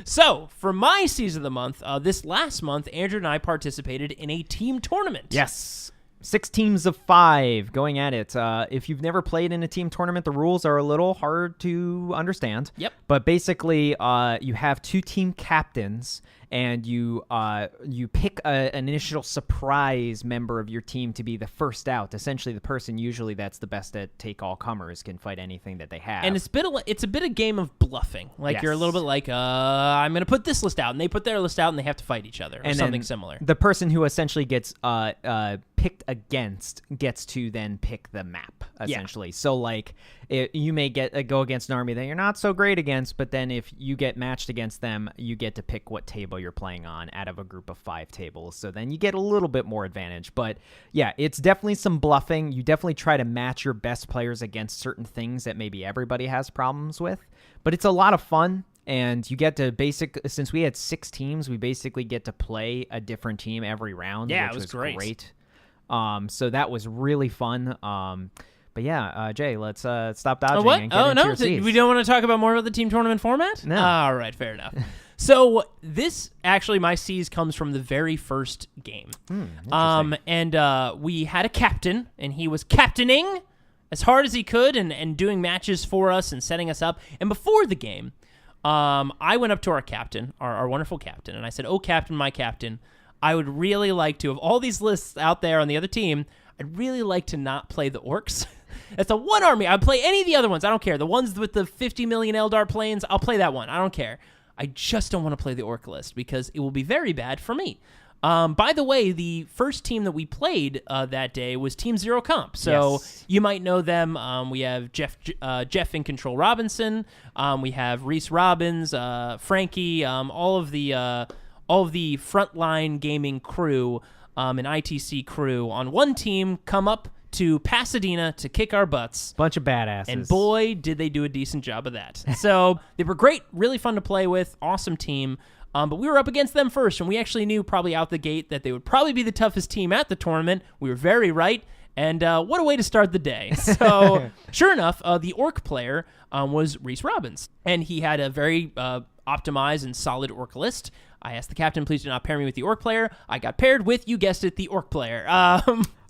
C: So, for my Season of the Month, this last month, Andrew and I participated in a team tournament.
D: Yes. 6 teams of 5 going at it. If you've never played in a team tournament, the rules are a little hard to understand.
C: Yep.
D: But basically, you have 2 team captains, and you pick an initial surprise member of your team to be the first out. Essentially, the person usually that's the best at take all comers can fight anything that they have.
C: And it's a bit of game of bluffing. Like,
D: Yes.
C: you're a little bit like, I'm going to put this list out, and they put their list out, and they have to fight each other, or
D: and
C: something
D: then
C: similar.
D: The person who essentially gets picked against gets to then pick the map, essentially. So, like, you may go against an army that you're not so great against, but then if you get matched against them, you get to pick what table you're playing on out of a group of 5 tables. So then you get a little bit more advantage. But, yeah, it's definitely some bluffing. You definitely try to match your best players against certain things that maybe everybody has problems with. But it's a lot of fun. And you get to since we had 6 teams, we basically get to play a different team every round.
C: Yeah,
D: which
C: it was great.
D: So that was really fun. But yeah, Jay, let's stop dodging
C: What?
D: and get into your Cs.
C: We don't want to talk about more about the team tournament format?
D: No.
C: All right, fair enough. So this, actually, my C's comes from the very first game. And we had a captain, and he was captaining as hard as he could and doing matches for us and setting us up. And before the game, I went up to our captain, our wonderful captain, and I said, "Oh, captain, my captain, I would really like to, of all these lists out there on the other team, I'd really like to not play the orcs." It's a one army. I'd play any of the other ones. I don't care. The ones with the 50 million Eldar planes, I'll play that one. I don't care. I just don't want to play the orc list because it will be very bad for me. By the way, the first team that we played that day was Team Zero Comp. So you might know them. We have Jeff in Control Robinson. We have Reese Robbins, Frankie, all of the frontline gaming crew and ITC crew on one team come up to Pasadena to kick our butts.
D: Bunch of badasses.
C: And boy, did they do a decent job of that. So they were great, really fun to play with, awesome team. But we were up against them first, and we actually knew probably out the gate that they would probably be the toughest team at the tournament. We were very right. And what a way to start the day. So sure enough, the orc player was Reese Robbins. And he had a very optimized and solid orc list. I asked the captain, please do not pair me with the orc player. I got paired with, you guessed it, the orc player.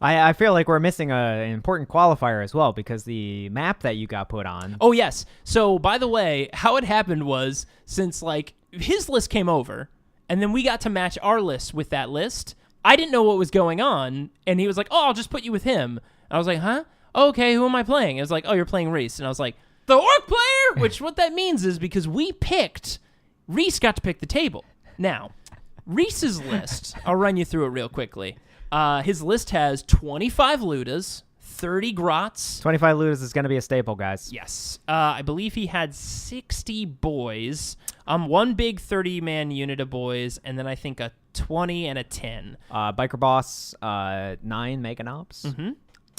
D: I feel like we're missing an important qualifier as well, because the map that you got put on.
C: Oh, yes. So, by the way, how it happened was, since, like, his list came over, and then we got to match our list with that list, I didn't know what was going on, and he was like, oh, I'll just put you with him. And I was like, huh? Okay, who am I playing? It was like, oh, you're playing Reese. And I was like, the orc player? Which what that means is because we picked, Reese got to pick the table. Now, Reese's list, I'll run you through it real quickly. His list has 25 ludas, 30 grots.
D: 25 ludas is going to be a staple, guys.
C: Yes. I believe he had 60 boys, one big 30-man unit of boys, and then I think a 20 and a 10.
D: Biker Boss, 9 Meganobs.
C: Mm-hmm.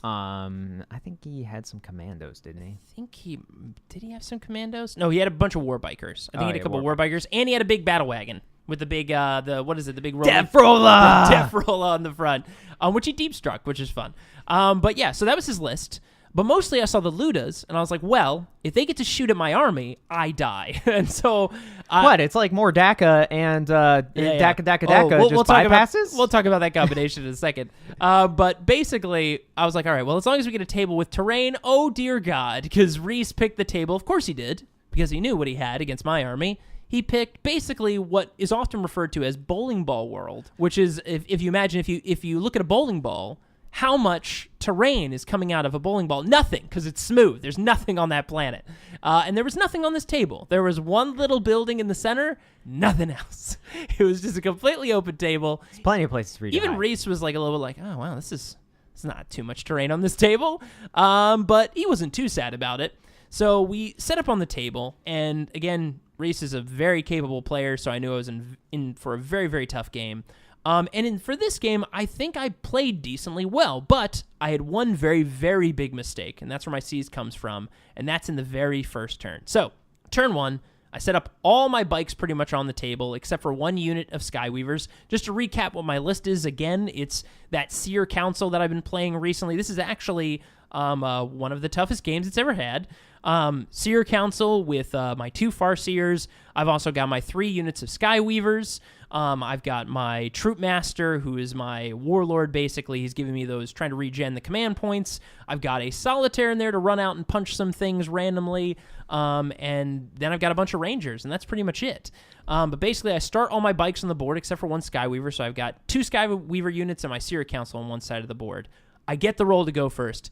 D: I think he had some commandos, didn't he?
C: Did he have some commandos? No, he had a bunch of war bikers. I think he had a couple war bikers, and he had a big battle wagon with the big, the big
D: Death Roller!
C: Death Roller on the front, which he deep struck, which is fun. But yeah, so that was his list. But mostly I saw the ludas, and I was like, well, if they get to shoot at my army, I die. And so...
D: what? It's like more DACA and DACA just bypasses?
C: We'll talk about that combination in a second. But basically, I was like, all right, well, as long as we get a table with terrain, oh, dear God, because Reese picked the table. Of course he did, because he knew what he had against my army. He picked basically what is often referred to as bowling ball world, which is, if you imagine, if you look at a bowling ball, how much terrain is coming out of a bowling ball? Nothing, because it's smooth. There's nothing on that planet. And there was nothing on this table. There was one little building in the center, nothing else. It was just a completely open table.
D: There's plenty of places for you to
C: Even
D: hide.
C: Reese was like a little bit like, oh, wow, it's not too much terrain on this table. But he wasn't too sad about it. So we set up on the table, and again, Reese is a very capable player, so I knew I was in for a very, very tough game. For this game, I think I played decently well, but I had one very, very big mistake, and that's where my C's comes from, and that's in the very first turn. So, turn 1, I set up all my bikes pretty much on the table, except for one unit of Skyweavers. Just to recap what my list is, again, it's that Seer Council that I've been playing recently. This is actually one of the toughest games it's ever had. Seer Council with my 2 Farseers. I've also got my 3 units of Skyweavers. I've got my Troop Master, who is my Warlord, basically. He's giving me those, trying to regen the command points. I've got a Solitaire in there to run out and punch some things randomly. And then I've got a bunch of Rangers, and that's pretty much it. But basically, I start all my bikes on the board except for one Skyweaver, so I've got 2 Skyweaver units and my Seer Council on one side of the board. I get the roll to go first.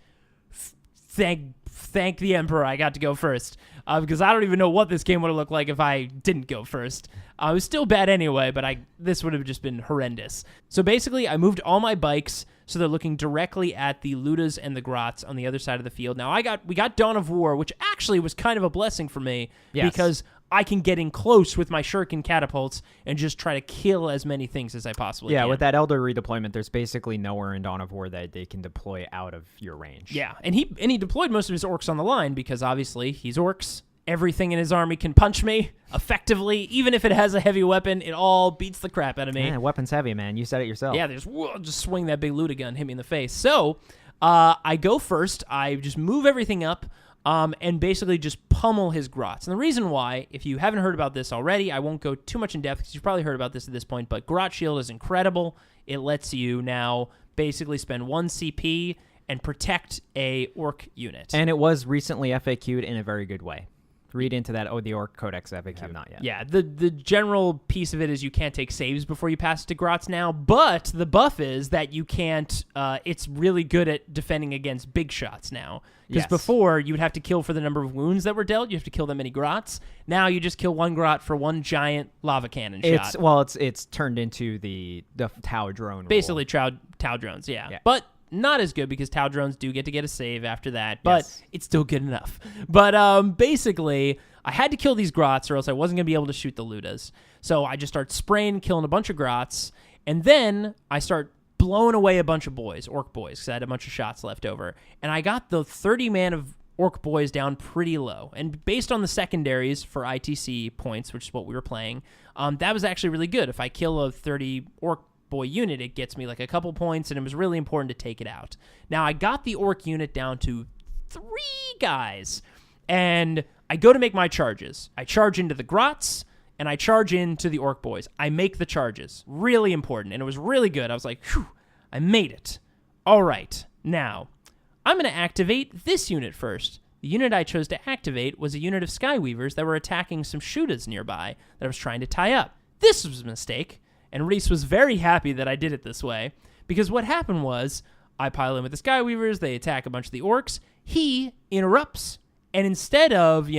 C: Thank the Emperor I got to go first, because I don't even know what this game would have looked like if I didn't go first. It was still bad anyway, but this would have just been horrendous. So basically, I moved all my bikes so they're looking directly at the ludas and the grots on the other side of the field. Now, we got Dawn of War, which actually was kind of a blessing for me, because I can get in close with my shuriken catapults and just try to kill as many things as I possibly can.
D: Yeah, with that Elder redeployment, there's basically nowhere in Dawn of War that they can deploy out of your range.
C: Yeah, and he deployed most of his orcs on the line because obviously he's orcs. Everything in his army can punch me effectively. Even if it has a heavy weapon, it all beats the crap out of me.
D: Yeah, weapon's heavy, man. You said it yourself.
C: Yeah, just swing that big Luda gun, hit me in the face. So I go first. I just move everything up. And basically just pummel his grots. And the reason why, if you haven't heard about this already, I won't go too much in depth because you've probably heard about this at this point, but Grot Shield is incredible. It lets you now basically spend 1 CP and protect a orc unit.
D: And it was recently FAQ'd in a very good way. Read into that, the Orc Codex FAQ. Have not yet.
C: Yeah, the general piece of it is you can't take saves before you pass it to Grots now, but the buff is that you can't, it's really good at defending against big shots now. Because before, you would have to kill for the number of wounds that were dealt, you have to kill that many Grots. Now you just kill 1 Grot for 1 giant lava cannon shot.
D: It's turned into the Tau drone
C: Basically, Tau drones, yeah. But not as good because Tau drones do get a save after that, but it's still good enough. But basically, I had to kill these Grots or else I wasn't going to be able to shoot the Ludas. So I just start spraying, killing a bunch of Grots, and then I start blown away a bunch of boys, orc boys, because I had a bunch of shots left over. And I got the 30-man of orc boys down pretty low. And based on the secondaries for ITC points, which is what we were playing, that was actually really good. If I kill a 30 orc boy unit, it gets me like a couple points, and it was really important to take it out. Now, I got the orc unit down to 3 guys, and I go to make my charges. I charge into the grots, and I charge into the orc boys. I make the charges. Really important, and it was really good. I was like, whew, I made it. All right, now, I'm going to activate this unit first. The unit I chose to activate was a unit of Skyweavers that were attacking some shootas nearby that I was trying to tie up. This was a mistake, and Reese was very happy that I did it this way, because what happened was, I pile in with the Skyweavers, they attack a bunch of the orcs, he interrupts, and instead of,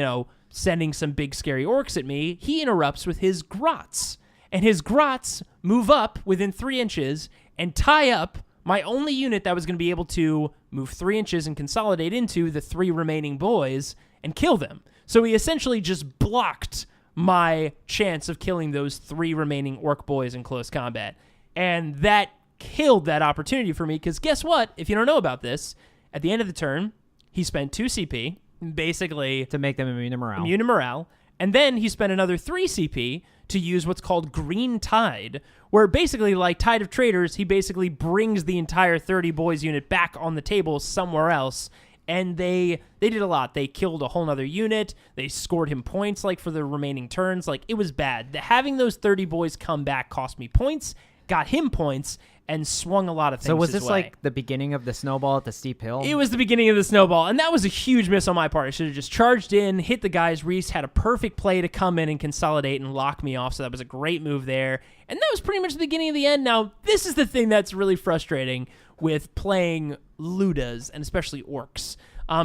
C: sending some big scary orcs at me, he interrupts with his grots. And his grots move up within 3 inches and tie up my only unit that was going to be able to move 3 inches and consolidate into the 3 remaining boys and kill them. So he essentially just blocked my chance of killing those 3 remaining orc boys in close combat. And that killed that opportunity for me, because guess what? If you don't know about this, at the end of the turn, he spent 2 CP, basically
D: to make them immune to
C: morale. And then he spent another 3 CP to use what's called Green Tide, where basically, like Tide of Traitors, he basically brings the entire 30 boys unit back on the table somewhere else. And they did a lot. They killed a whole nother unit. They scored him points, like, for the remaining turns. Like, it was bad. Having those 30 boys come back cost me points, got him points, and swung a lot of things
D: So was
C: his
D: this
C: way.
D: like the beginning of the snowball at the steep hill?
C: It was the beginning of the snowball, and that was a huge miss on my part. I should have just charged in, hit the guys. Reese had a perfect play to come in and consolidate and lock me off, so that was a great move there. And that was pretty much the beginning of the end. Now, this is the thing that's really frustrating with playing Ludas, and especially orcs.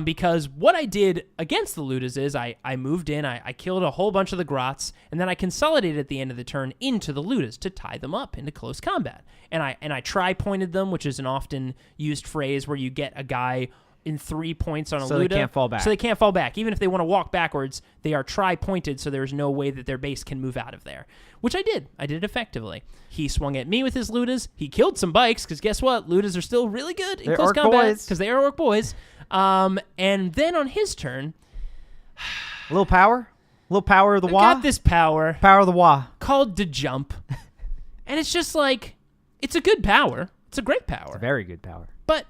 C: Because what I did against the Ludas is I moved in, I killed a whole bunch of the grots, and then I consolidated at the end of the turn into the Ludas to tie them up into close combat. And I tri-pointed them, which is an often used phrase where you get a guy in 3 points on a Luda.
D: So they can't fall back.
C: So they can't fall back. Even if they want to walk backwards, they are tri-pointed, so there's no way that their base can move out of there. Which I did. I did it effectively. He swung at me with his Ludas. He killed some bikes, because guess what? Ludas are still really good in close combat. Because they are orc boys. And then on his turn,
D: a little power of the
C: I
D: Wah.
C: got this power
D: Power of the Wah
C: called to jump, and it's just like, it's a good power. It's a great power.
D: It's a very good power.
C: But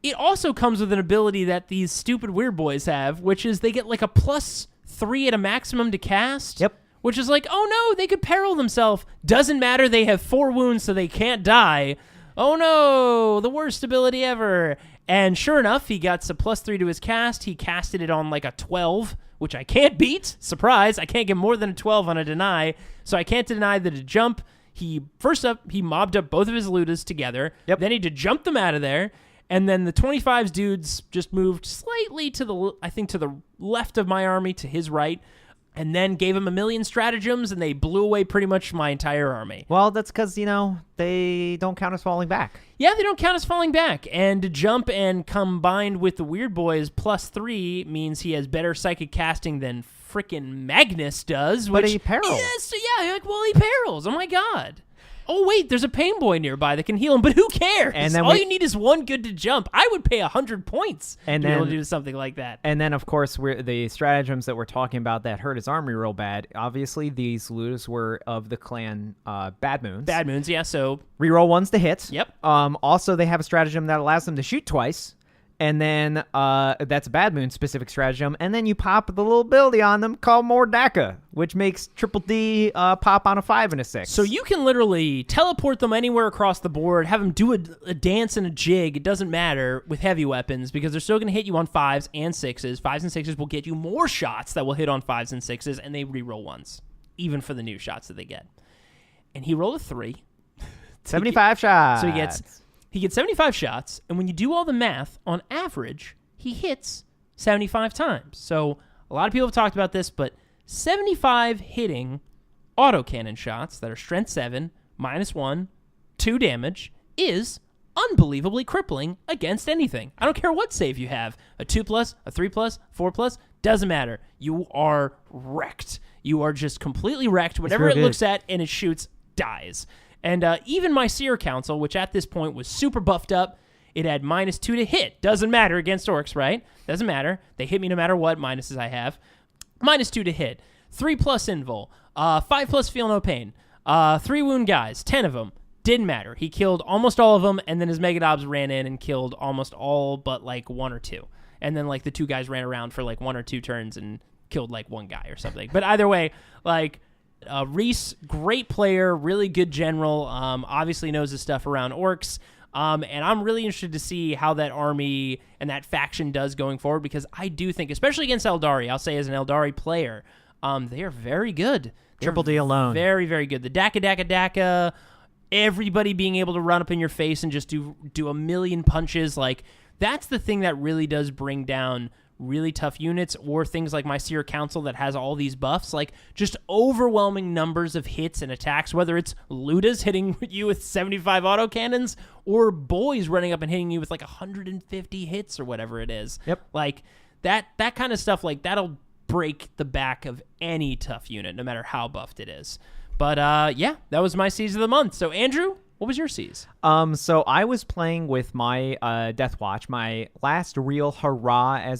C: it also comes with an ability that these stupid weird boys have, which is they get like a +3 at a maximum to cast.
D: Yep.
C: Which is like, oh no, they could peril themselves. Doesn't matter. They have 4 wounds, so they can't die. Oh no, the worst ability ever. And sure enough, he got a +3 to his cast. He casted it on like a 12, which I can't beat. Surprise, I can't get more than a 12 on a deny. So I can't deny that a jump. He mobbed up both of his Ludas together.
D: Yep.
C: Then he did jump them out of there. And then the 25's dudes just moved slightly to the left of my army, to his right. And then gave him a million stratagems, and they blew away pretty much my entire army.
D: Well, that's because, they don't count as falling back.
C: Yeah, they don't count as falling back. And to jump and combined with the Weird Boys +3 means he has better psychic casting than frickin' Magnus does.
D: But he perils.
C: Yes, yeah, he perils. Oh my god. Oh wait, there's a pain boy nearby that can heal him, but who cares?
D: And then
C: all you need is one good to jump. I would pay 100 points
D: and
C: to be able to do something like that.
D: And then, of course, the stratagems that we're talking about that hurt his army real bad. Obviously, these Ludas were of the clan Bad Moons.
C: Bad Moons, yeah. So
D: reroll ones to hit.
C: Yep.
D: Also, they have a stratagem that allows them to shoot twice. And then that's a Bad Moon specific stratagem. And then you pop the little ability on them called Mordaka, which makes Triple D pop on a 5 and a 6.
C: So you can literally teleport them anywhere across the board, have them do a dance and a jig. It doesn't matter with heavy weapons, because they're still going to hit you on 5s and 6s. 5s and 6s will get you more shots that will hit on 5s and 6s, and they reroll 1s, even for the new shots that they get. And he rolled a 3.
D: 75 shots.
C: So he gets 75 shots, and when you do all the math, on average, he hits 75 times. So a lot of people have talked about this, but 75 hitting autocannon shots that are strength 7, -1, 2 damage is unbelievably crippling against anything. I don't care what save you have. A 2+, a 3+, 4+, doesn't matter. You are wrecked. You are just completely wrecked. Whatever it looks at and it shoots dies. And even my Seer Council, which at this point was super buffed up, it had -2 to hit. Doesn't matter against orcs, right? Doesn't matter. They hit me no matter what minuses I have. -2 to hit. 3+ invul. 5+ feel no pain. 3 wound guys. 10 of them. Didn't matter. He killed almost all of them, and then his Megadobs ran in and killed almost all but like 1 or 2. And then like the 2 guys ran around for like 1 or 2 turns and killed like 1 guy or something. But either way, like Reese, great player, really good general, obviously knows his stuff around orcs. And I'm really interested to see how that army and that faction does going forward, because I do think, especially against Eldari, I'll say as an Eldari player, they are very good.
D: Triple D alone.
C: Very, very good. The Daka, everybody being able to run up in your face and just do a million punches, like that's the thing that really does bring down really tough units, or things like my Seer Council that has all these buffs, like just overwhelming numbers of hits and attacks, whether it's Ludas hitting you with 75 autocannons or boys running up and hitting you with like 150 hits or whatever it is.
D: Yep.
C: Like that kind of stuff, like that'll break the back of any tough unit, no matter how buffed it is. But yeah, that was my Seize of the month. So Andrew, what was your Seize?
D: So I was playing with my Death Watch, my last real hurrah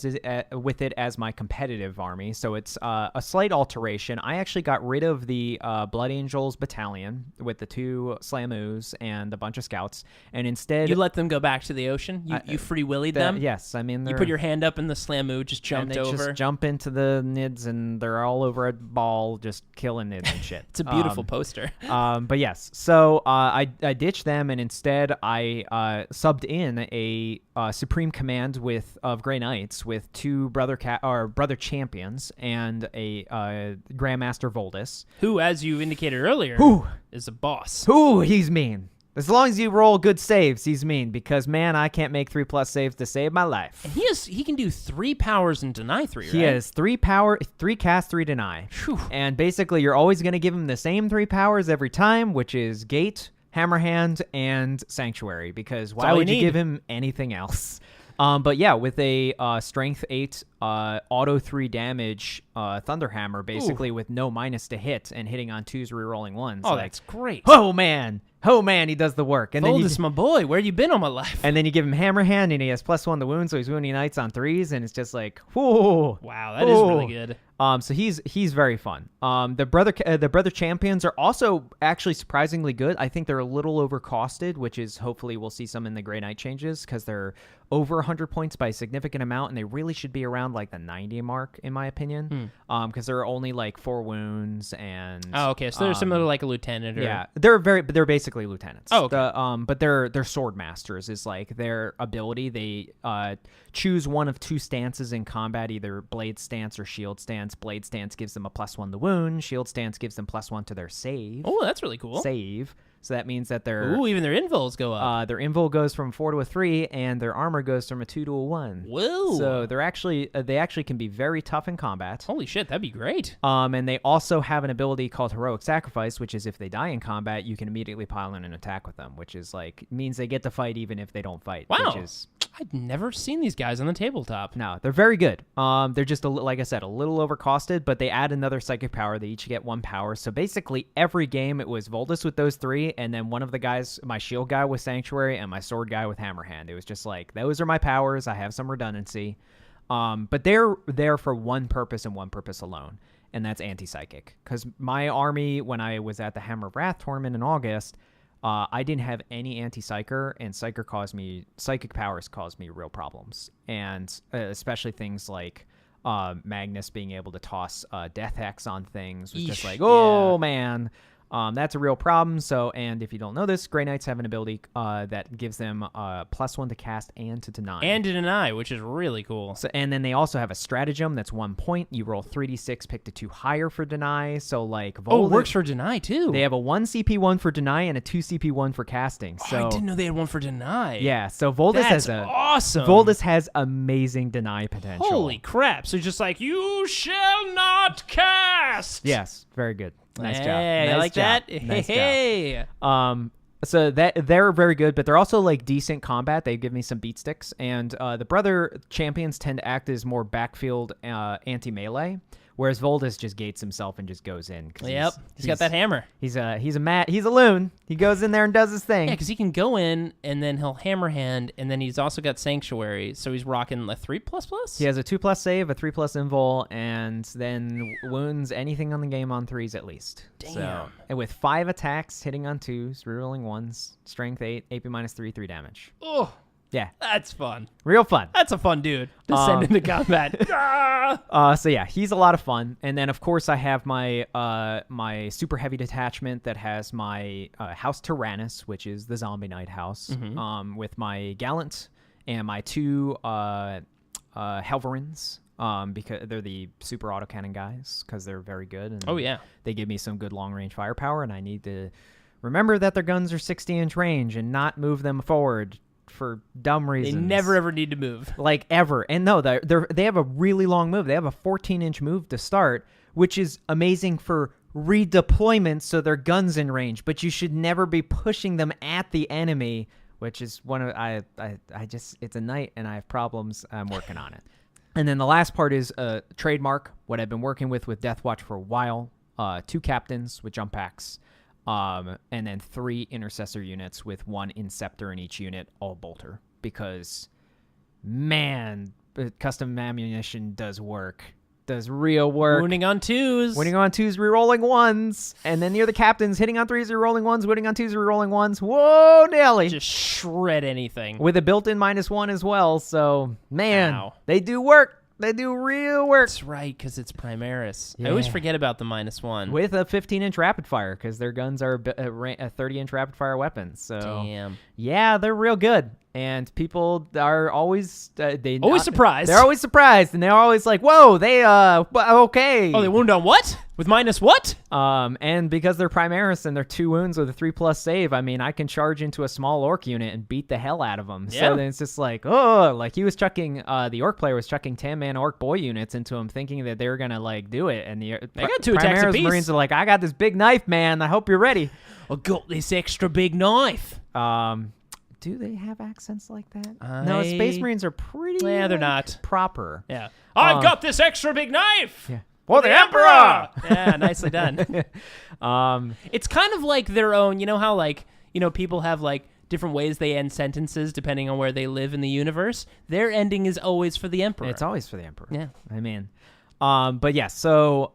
D: with it as my competitive army. So it's a slight alteration. I actually got rid of the Blood Angels battalion with the 2 Slamoos and a bunch of scouts, and instead
C: You let them go back to the ocean? You free willied them?
D: Yes, I mean
C: You put your hand up and the Slamoo just jumped
D: and they
C: over?
D: just jump into the nids and they're all over a ball just killing nids and shit.
C: It's a beautiful poster.
D: But yes, so I ditched them, and instead I subbed in a Supreme Command of Grey Knights with 2 brother champions and a Grandmaster Voldus.
C: Who, as you indicated earlier,
D: Who?
C: is a boss.
D: Ooh, he's mean. As long as you roll good saves, he's mean, because man, I can't make 3+ saves to save my life.
C: And he can do 3 powers and deny 3, right?
D: He has 3 power, 3 cast, 3 deny.
C: Whew.
D: And basically you're always going to give him the same 3 powers every time, which is Gate, Hammerhand, and Sanctuary, because why would you give him anything else? But yeah, with a Strength 8 auto 3 damage Thunderhammer, basically with no minus to hit and hitting on 2s, rerolling 1s.
C: Oh, that's great.
D: Oh man, he does the work. And
C: Voldus, my boy, where you been all my life?
D: And then you give him Hammerhand, and he has +1 to wound, so he's wounding knights on 3s, and it's just like, whoa.
C: Wow, that is really good.
D: So he's very fun. The brother champions are also actually surprisingly good. I think they're a little overcosted, which is hopefully we'll see some in the Grey Knight changes, because they're over 100 points by a significant amount, and they really should be around like the 90 mark in my opinion. Because they're only like 4 wounds and.
C: Oh, okay, so they're similar to like a lieutenant. Or...
D: Yeah, they're basically lieutenants.
C: Oh, okay.
D: But they're sword masters is like their ability. They choose one of 2 stances in combat, either blade stance or shield stance. Blade stance gives them a +1 to wound. Shield stance gives them +1 to their save.
C: Oh, that's really cool.
D: Save. So that means that their
C: even their invuls go up.
D: Their invul goes from 4 to a 3, and their armor goes from a 2 to a 1.
C: Whoa!
D: So they actually can be very tough in combat.
C: Holy shit, that'd be great.
D: And they also have an ability called Heroic Sacrifice, which is if they die in combat, you can immediately pile in an attack with them, which is like means they get to fight even if they don't fight.
C: Wow.
D: Which is
C: I'd never seen these guys on the tabletop.
D: No, they're very good. They're just, like I said, a little overcosted, but they add another psychic power. They each get 1 power. So basically, every game, it was Voldus with those 3, and then one of the guys, my shield guy with Sanctuary, and my sword guy with Hammerhand. It was just like, those are my powers. I have some redundancy. But they're there for one purpose and one purpose alone, and that's anti-psychic. Because my army, when I was at the Hammer of Wrath tournament in August, I didn't have any anti-psyker, and psychic powers caused me real problems. And especially things like Magnus being able to toss Death Hex on things was just like, oh, man. That's a real problem. So, and if you don't know this, Grey Knights have an ability that gives them +1 to cast and to deny.
C: And to deny, which is really cool.
D: So, and then they also have a stratagem that's 1 point. You roll 3d6, pick to 2 higher for deny. So, like,
C: Voldus, it works for deny too.
D: They have a 1 CP1 for deny and a 2 CP1 for casting. So
C: I didn't know they had 1 for deny.
D: Yeah, so Voldus
C: awesome.
D: Voldus has amazing deny potential.
C: Holy crap! So just like, you shall not cast.
D: Yes, very good. Nice job.
C: Hey, I like
D: job.
C: that.
D: Nice
C: Hey.
D: job. So that they're very good, but they're also like decent combat. They give me some beat sticks, and the brother champions tend to act as more backfield anti-melee, Whereas Voldus just gates himself and just goes in.
C: Yep, he's got that hammer.
D: He's a loon. He goes in there and does his thing.
C: Yeah, because he can go in and then he'll hammer hand, and then he's also got Sanctuary, so he's rocking a 3++?
D: He has a 2+ save, a 3+ invul, and then wounds anything on the game on 3s at least.
C: Damn.
D: So, and with 5 attacks, hitting on 2s, rerolling 1s, strength 8, AP -3, 3 damage.
C: Oh,
D: Yeah,
C: that's fun.
D: real fun.
C: That's a fun dude to send into combat.
D: So yeah, he's a lot of fun. And then of course I have my my super heavy detachment that has my House Tyrannus, which is the Zombie Knight house, with my Gallant and my 2 Helverins, because they're the super autocannon guys, because they're very good. And
C: Oh, yeah.
D: they give me some good long range firepower, and I need to remember that their guns are 60-inch range and not move them forward for dumb reasons.
C: They never ever need to move.
D: Like ever. And no, they have a really long move. They have a 14-inch move to start, which is amazing for redeployment so their guns in range, but you should never be pushing them at the enemy, which is one of I just it's a night and I have problems. I'm working on it. And then the last part is trademark, what I've been working with Deathwatch for a while. 2 captains with jump packs. And then 3 intercessor units with 1 inceptor in each unit, all bolter. Because, man, custom ammunition does work. Does real work.
C: Wounding on 2s.
D: Winning on 2s, rerolling 1s. And then near the captains, hitting on 3s, rerolling 1s, winning on 2s, rerolling 1s. Whoa, Nelly.
C: Just shred anything.
D: With a built-in -1 as well. So, man,
C: Ow.
D: they do work. They do real work.
C: That's right, because it's Primaris.
D: Yeah.
C: I always forget about the -1.
D: With a 15-inch rapid fire, because their guns are a 30-inch rapid fire weapons. So,
C: Damn.
D: yeah, they're real good. And people are always
C: Surprised.
D: They're always surprised, and they're always like, "Whoa, they okay."
C: Oh, they wound on what? With minus what?
D: And because they're Primaris and they're 2 wounds with a 3+ save, I mean, I can charge into a small orc unit and beat the hell out of them.
C: Yeah.
D: So then it's just like, oh, like he was chucking, the orc player was chucking 10-man orc boy units into him, thinking that they were gonna like do it. And the
C: They got 2 attacks
D: Primaris
C: apiece.
D: Marines are like, "I got this big knife, man. I hope you're ready."
C: I got this extra big knife.
D: Do they have accents like that? No, Space Marines are pretty.
C: Yeah, they're not.
D: proper.
C: Yeah. I've got this extra big knife.
D: Yeah. For the Emperor!
C: Yeah, nicely done. It's kind of like their own, you know how like, you know, people have like different ways they end sentences depending on where they live in the universe. Their ending is always for the Emperor.
D: It's always for the Emperor.
C: Yeah.
D: I mean, but yeah, so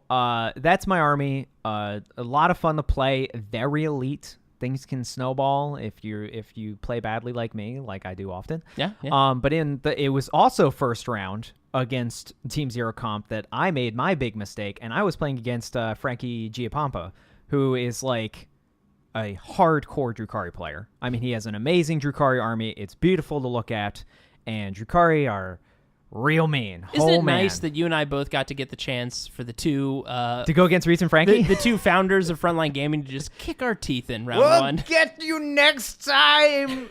D: that's my army. A lot of fun to play. Very elite. Things can snowball if you play badly like me, like I do often.
C: Yeah. Yeah.
D: But it was also first round against Team Zero Comp that I made my big mistake, and I was playing against Frankie Giapampa, who is like a hardcore Drukhari player. I mean, he has an amazing Drukhari army. It's beautiful to look at, and Drukhari are real mean.
C: Isn't
D: Oh,
C: it nice
D: man.
C: that you and I both got to get the chance for the two
D: To go against Reese and Frankie?
C: the two founders of Frontline Gaming to just kick our teeth in round one?
D: Get you next time.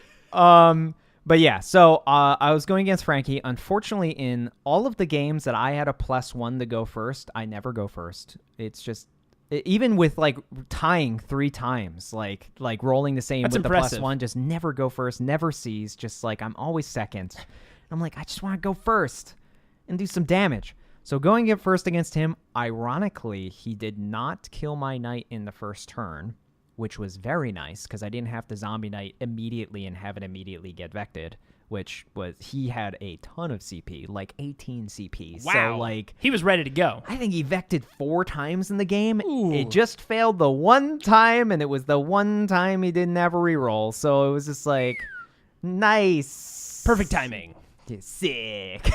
D: But yeah, so I was going against Frankie. Unfortunately, in all of the games that I had a +1 to go first, I never go first. It's just even with like tying 3 times, like rolling the same
C: That's
D: with
C: impressive.
D: the +1, just never go first, never seize. Just like I'm always second. I'm like, I just want to go first and do some damage. So going in first against him, ironically, he did not kill my knight in the first turn, which was very nice because I didn't have to zombie knight immediately and have it immediately get vected, which was, he had a ton of CP, like 18 CP.
C: Wow.
D: So like,
C: He was ready to go.
D: I think he vected 4 times in the game.
C: Ooh.
D: It just failed the one time, and it was the one time he didn't have a reroll. So it was just like, nice.
C: Perfect timing.
D: Sick.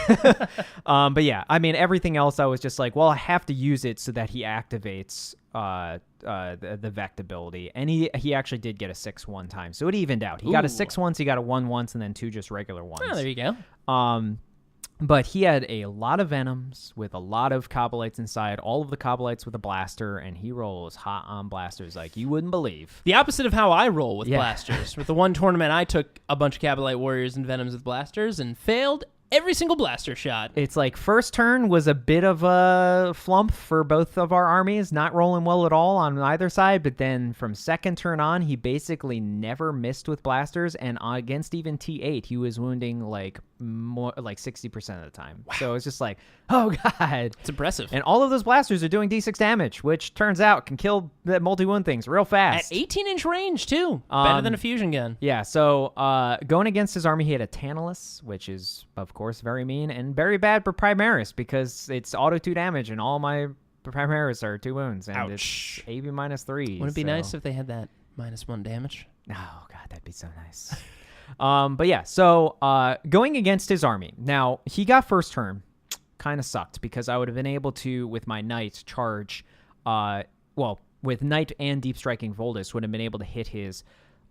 D: But yeah, I mean, everything else I was just like, well, I have to use it so that he activates the Vect ability. And he actually did get a 6 one time. So it evened out. He got a 6 once, he got a 1 once, and then 2 just regular ones.
C: Oh, there you go.
D: But he had a lot of Venoms with a lot of Cobblites inside, all of the Cobblites with a blaster, and he rolls hot on blasters like you wouldn't believe.
C: The opposite of how I roll with
D: Yeah.
C: blasters. With the one tournament, I took a bunch of Cabalite Warriors and Venoms with blasters and failed every single blaster shot.
D: It's like first turn was a bit of a flump for both of our armies, not rolling well at all on either side, but then from second turn on, he basically never missed with blasters, and against even T8, he was wounding like more like 60% of the time. Wow. So it's just like, oh god,
C: It's impressive.
D: and all of those blasters are doing d6 damage, which turns out can kill the multi-wound things real
C: At
D: fast.
C: 18-inch range, too. Better than a fusion gun.
D: Yeah, so going against his army, he had a Tantalus, which is, of course, very mean and very bad for Primaris because it's auto 2 damage, and all my Primaris are 2 wounds, and
C: Ouch.
D: it's AV -3.
C: Wouldn't it be nice if they had that -1 damage?
D: Oh, God, that'd be so nice. But yeah, so going against his army. Now, he got first turn. Kind of sucked because I would have been able to, with my knight, charge, with knight and deep striking Voldus, would have been able to hit his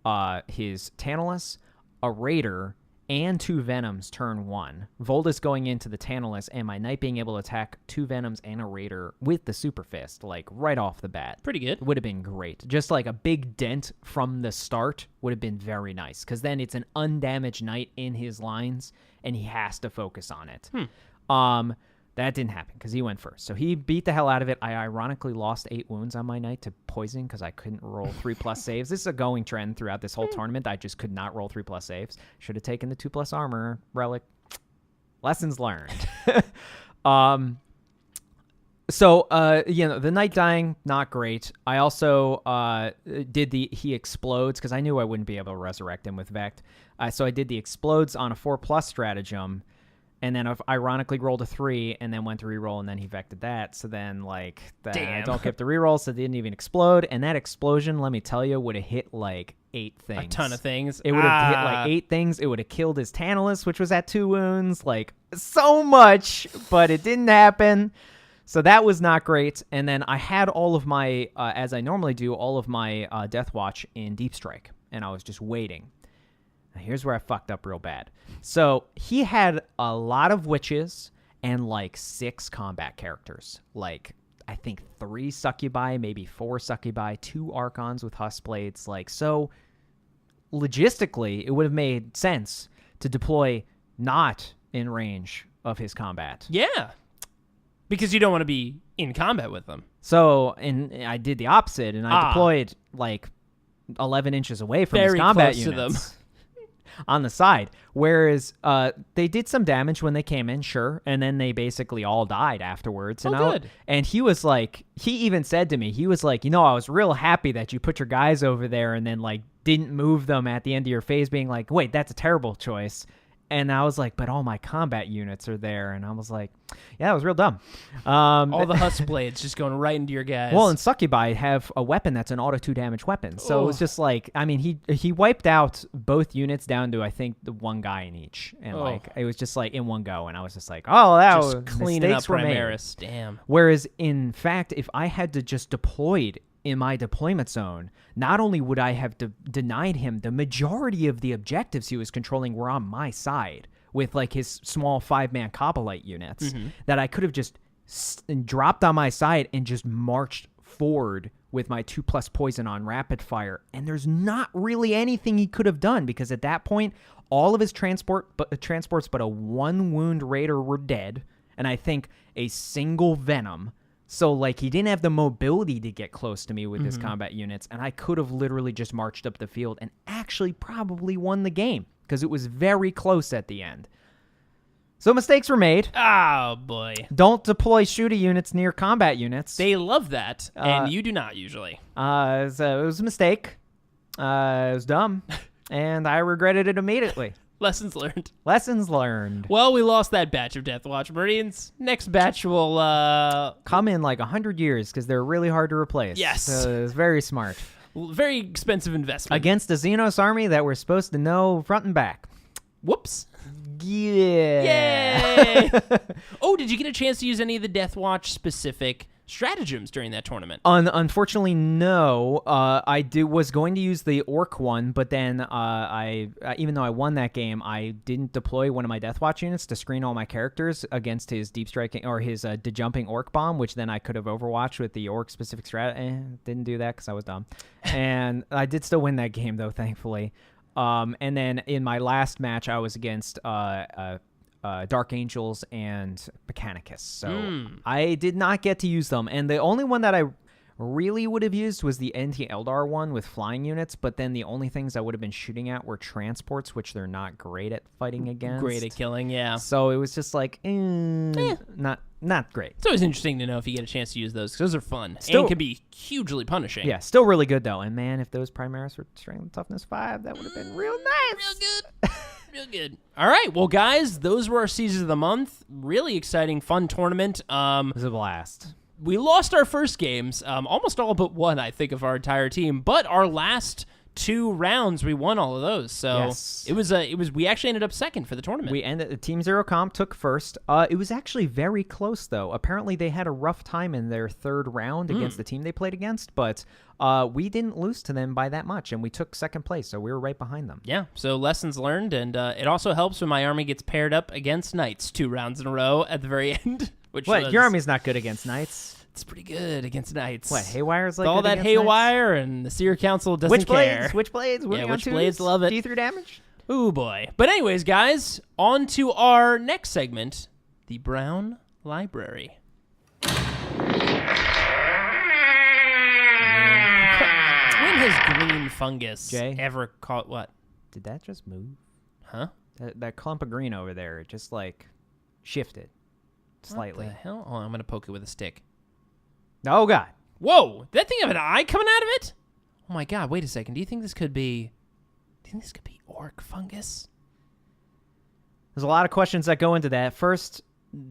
D: Tantalus, a Raider, and 2 Venoms turn 1. Voldus going into the Tantalus, and my knight being able to attack 2 Venoms and a Raider with the Super Fist, like right off the bat.
C: Pretty good.
D: Would have been great. Just like a big dent from the start would have been very nice, because then it's an undamaged knight in his lines, and he has to focus on it. That didn't happen because he went first. So he beat the hell out of it. I ironically lost 8 wounds on my knight to poison because I couldn't roll 3+ saves. This is a going trend throughout this whole tournament. I just could not roll 3+ saves. Should have taken the 2+ armor relic. Lessons learned. So, the knight dying, not great. I also did he explodes because I knew I wouldn't be able to resurrect him with Vect. So I did the explodes on a 4+ stratagem. And then I've ironically rolled a 3 and then went to reroll, and then he vected that. So then, like, I don't get the reroll, so it didn't even explode. And that explosion, let me tell you, would have hit like 8 things.
C: A ton of things.
D: It would have hit like 8 things. It would have killed his Tantalus, which was at 2 wounds. Like, so much, but it didn't happen. So that was not great. And then I had all of my, as I normally do, all of my Death Watch in Deep Strike. And I was just waiting. Here's where I fucked up real bad. So he had a lot of witches and like 6 combat characters. Like, I think 3 succubi, maybe 4 succubi, 2 archons with husk blades. Like, so logistically, it would have made sense to deploy not in range of his combat.
C: Yeah. Because you don't want to be in combat with them.
D: So, and I did the opposite, and I deployed like 11 inches away from his
C: Very
D: combat
C: close to
D: units. On the side, whereas they did some damage when they came in, sure, and then they basically all died afterwards. And
C: good.
D: And he was like, he even said to me, he was like, I was real happy that you put your guys over there and then like didn't move them at the end of your phase, being like, wait, that's a terrible choice. And I was like, but all my combat units are there. And I was like, yeah, it was real dumb.
C: All the husk blades just going right into your guys.
D: Well, and Succubi have a weapon that's an auto 2 damage weapon. So it was just like, I mean, he wiped out both units down to, I think, the 1 guy in each. And like, it was just like in one go. And I was just like, oh, that was
C: cleaning up
D: mistakes were made.
C: Primaris. Damn.
D: Whereas, in fact, if I had to just deployed in my deployment zone, not only would I have denied him, the majority of the objectives he was controlling were on my side with like his small 5-man Cobalite units that I could have just dropped on my side and just marched forward with my 2+ poison on rapid fire. And there's not really anything he could have done because at that point, all of his transports but a 1 wound Raider were dead. And I think a single Venom. So, like, he didn't have the mobility to get close to me with his combat units, and I could have literally just marched up the field and actually probably won the game because it was very close at the end. So mistakes were made.
C: Oh, boy.
D: Don't deploy shooty units near combat units.
C: They love that, and you do not usually.
D: So it was a mistake. It was dumb, and I regretted it immediately.
C: Lessons learned.
D: Lessons learned.
C: Well, we lost that batch of Death Watch Marines. Next batch will
D: come in like 100 years because they're really hard to replace.
C: Yes.
D: So it's very smart.
C: Very expensive investment.
D: Against a Xenos army that we're supposed to know front and back.
C: Whoops.
D: Yeah.
C: Yay! Oh, did you get a chance to use any of the Death Watch specific stratagems during that tournament?
D: Unfortunately, no. I was going to use the Orc one, but then I even though I won that game, I didn't deploy one of my Death Watch units to screen all my characters against his deep striking or his dejumping Orc bomb, which then I could have overwatched with the Orc specific strat. Didn't do that because I was dumb, and I did still win that game though, thankfully. And then in my last match, I was against Dark Angels and Mechanicus. So I did not get to use them. And the only one that I really would have used was the NT-Eldar one with flying units, but then the only things I would have been shooting at were transports, which they're not great at fighting against.
C: Great at killing, yeah.
D: So it was just like, not great.
C: It's always interesting to know if you get a chance to use those, because those are fun
D: Still-
C: and can be hugely punishing.
D: Yeah, still really good though. And man, if those Primaris were strength and toughness 5, that would have been real nice.
C: Real good. Real good. All right, well, guys, those were our Seasons of the Month. Really exciting, fun tournament.
D: It was a blast.
C: We lost our first games, almost all but one, I think, of our entire team. But our last 2 rounds, we won all of those. So
D: Yes.
C: it was. We actually ended up second for the tournament.
D: We ended. Team Zero Comp took first. It was actually very close, though. Apparently, they had a rough time in their 3rd round against the team they played against, but we didn't lose to them by that much, and we took 2nd place, so we were right behind them.
C: Yeah, so lessons learned, and it also helps when my army gets paired up against knights 2 rounds in a row at the very end. Which
D: What? Your army's not good against knights.
C: It's pretty good against knights.
D: What? Haywire's like
C: With all
D: good
C: that
D: against
C: haywire, and the Seer Council doesn't
D: Knights?
C: care.
D: Which blades?
C: Yeah, which blades love it.
D: D3 damage.
C: Ooh, boy. But anyways, guys, on to our next segment, the Brown Library. When has green fungus
D: Jay?
C: ever caught what?
D: Did that just move?
C: Huh?
D: That clump of green over there, it just like shifted slightly.
C: What the hell? Oh, I'm going to poke it with a stick.
D: Oh god.
C: Whoa! Did that thing have an eye coming out of it? Oh my god, wait a second. Do you think this could be orc fungus?
D: There's a lot of questions that go into that. First,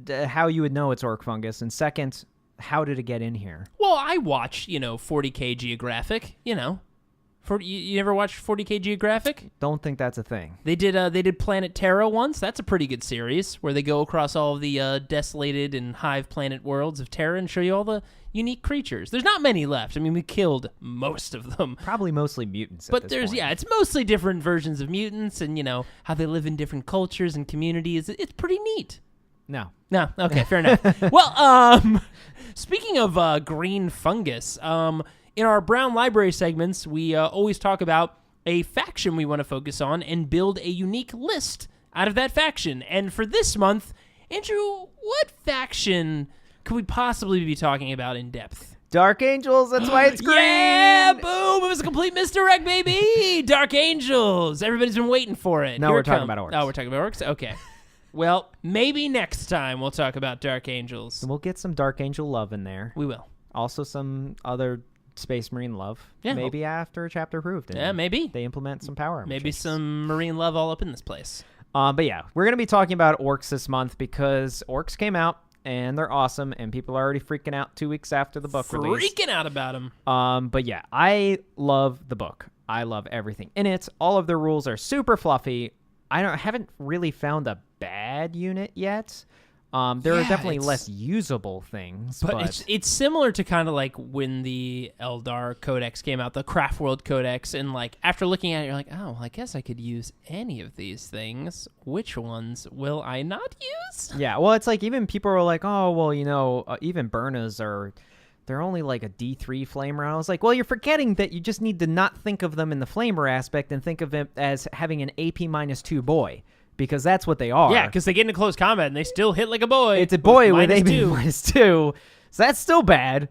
D: how you would know it's orc fungus, and second, how did it get in here?
C: Well, I watch, 40K Geographic, You ever watched 40K Geographic?
D: Don't think that's a thing.
C: They did Planet Terra once. That's a pretty good series where they go across all of the desolated and hive planet worlds of Terra and show you all the unique creatures. There's not many left. I mean, we killed most of them.
D: Probably mostly mutants.
C: But
D: at this point.
C: it's mostly different versions of mutants and, how they live in different cultures and communities. It's pretty neat.
D: No.
C: No, okay, fair enough. Well, speaking of green fungus, in our Brown Library segments, we always talk about a faction we want to focus on and build a unique list out of that faction. And for this month, Andrew, what faction could we possibly be talking about in depth?
D: Dark Angels, that's why it's green.
C: Yeah, boom! It was a complete misdirect, baby! Dark Angels! Everybody's been waiting for it.
D: No,
C: Here
D: we're
C: it
D: talking
C: comes.
D: about orcs.
C: Oh, we're talking about orcs? Okay. Well, maybe next time we'll talk about Dark Angels.
D: And we'll get some Dark Angel love in there.
C: We will.
D: Also some other Space Marine love.
C: Yeah.
D: Maybe after Chapter Approved.
C: Yeah, maybe.
D: They implement some power.
C: Maybe
D: changes.
C: some marine love all up in this place.
D: But yeah, we're going to be talking about orcs this month because orcs came out and they're awesome and people are already freaking out 2 weeks after the book release.
C: Freaking out about them.
D: But yeah, I love the book. I love everything in it. All of their rules are super fluffy. I haven't really found a bad unit yet. There are definitely less usable things, but
C: it's similar to kind of like when the Eldar Codex came out, the Craft World Codex, and like after looking at it, you're like, oh, well, I guess I could use any of these things. Which ones will I not use?
D: yeah. Well, it's like even people are like, oh, well, even Burnas they're only like a D3 flamer. I was like, well, you're forgetting that you just need to not think of them in the flamer aspect and think of it as having an AP -2 boy. Because that's what they are.
C: Yeah, because they get into close combat and they still hit like a boy.
D: It's a boy with
C: -2.
D: AP -2. So that's still bad.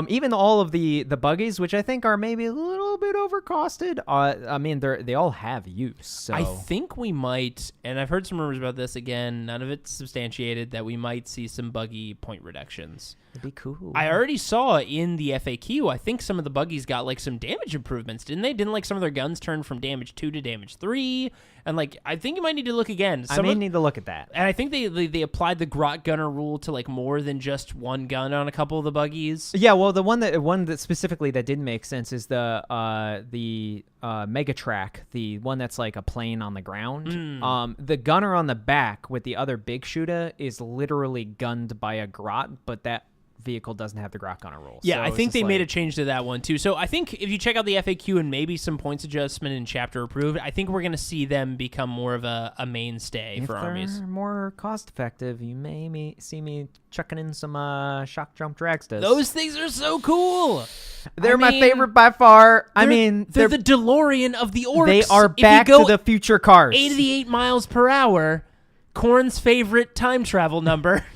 D: Even all of the buggies, which I think are maybe a little bit overcosted. I mean, they all have use. So
C: I think we might, and I've heard some rumors about this again. None of it's substantiated. That we might see some buggy point reductions.
D: it'd be cool.
C: I already saw in the FAQ. I think some of the buggies got like some damage improvements, didn't they? Didn't like some of their guns turn from damage 2 to damage 3? And like, I think you might need to look again.
D: I may need to look at that.
C: And I think they applied the grot gunner rule to like more than just one gun on a couple of the buggies.
D: Yeah, well, the one that specifically that didn't make sense is the Megatrack, the one that's like a plane on the ground. The gunner on the back with the other big shooter is literally gunned by a grot, but that vehicle doesn't have the grot gunner rule.
C: Yeah,
D: So
C: I
D: it's
C: think
D: just
C: they made a
D: like-
C: change to that one too. So I think if you check out the FAQ and maybe some points adjustment in chapter approved, I think we're going to see them become more of a mainstay
D: If
C: for
D: they're
C: armies.
D: more cost effective, you may see me chucking in some shock jump dragstas.
C: Those things are so cool.
D: They're
C: I
D: my
C: mean,
D: favorite by far. I mean,
C: they're the DeLorean of the orcs.
D: they are
C: If you
D: Back
C: go
D: to the Future cars.
C: 88 miles per hour, Korn's favorite time travel number.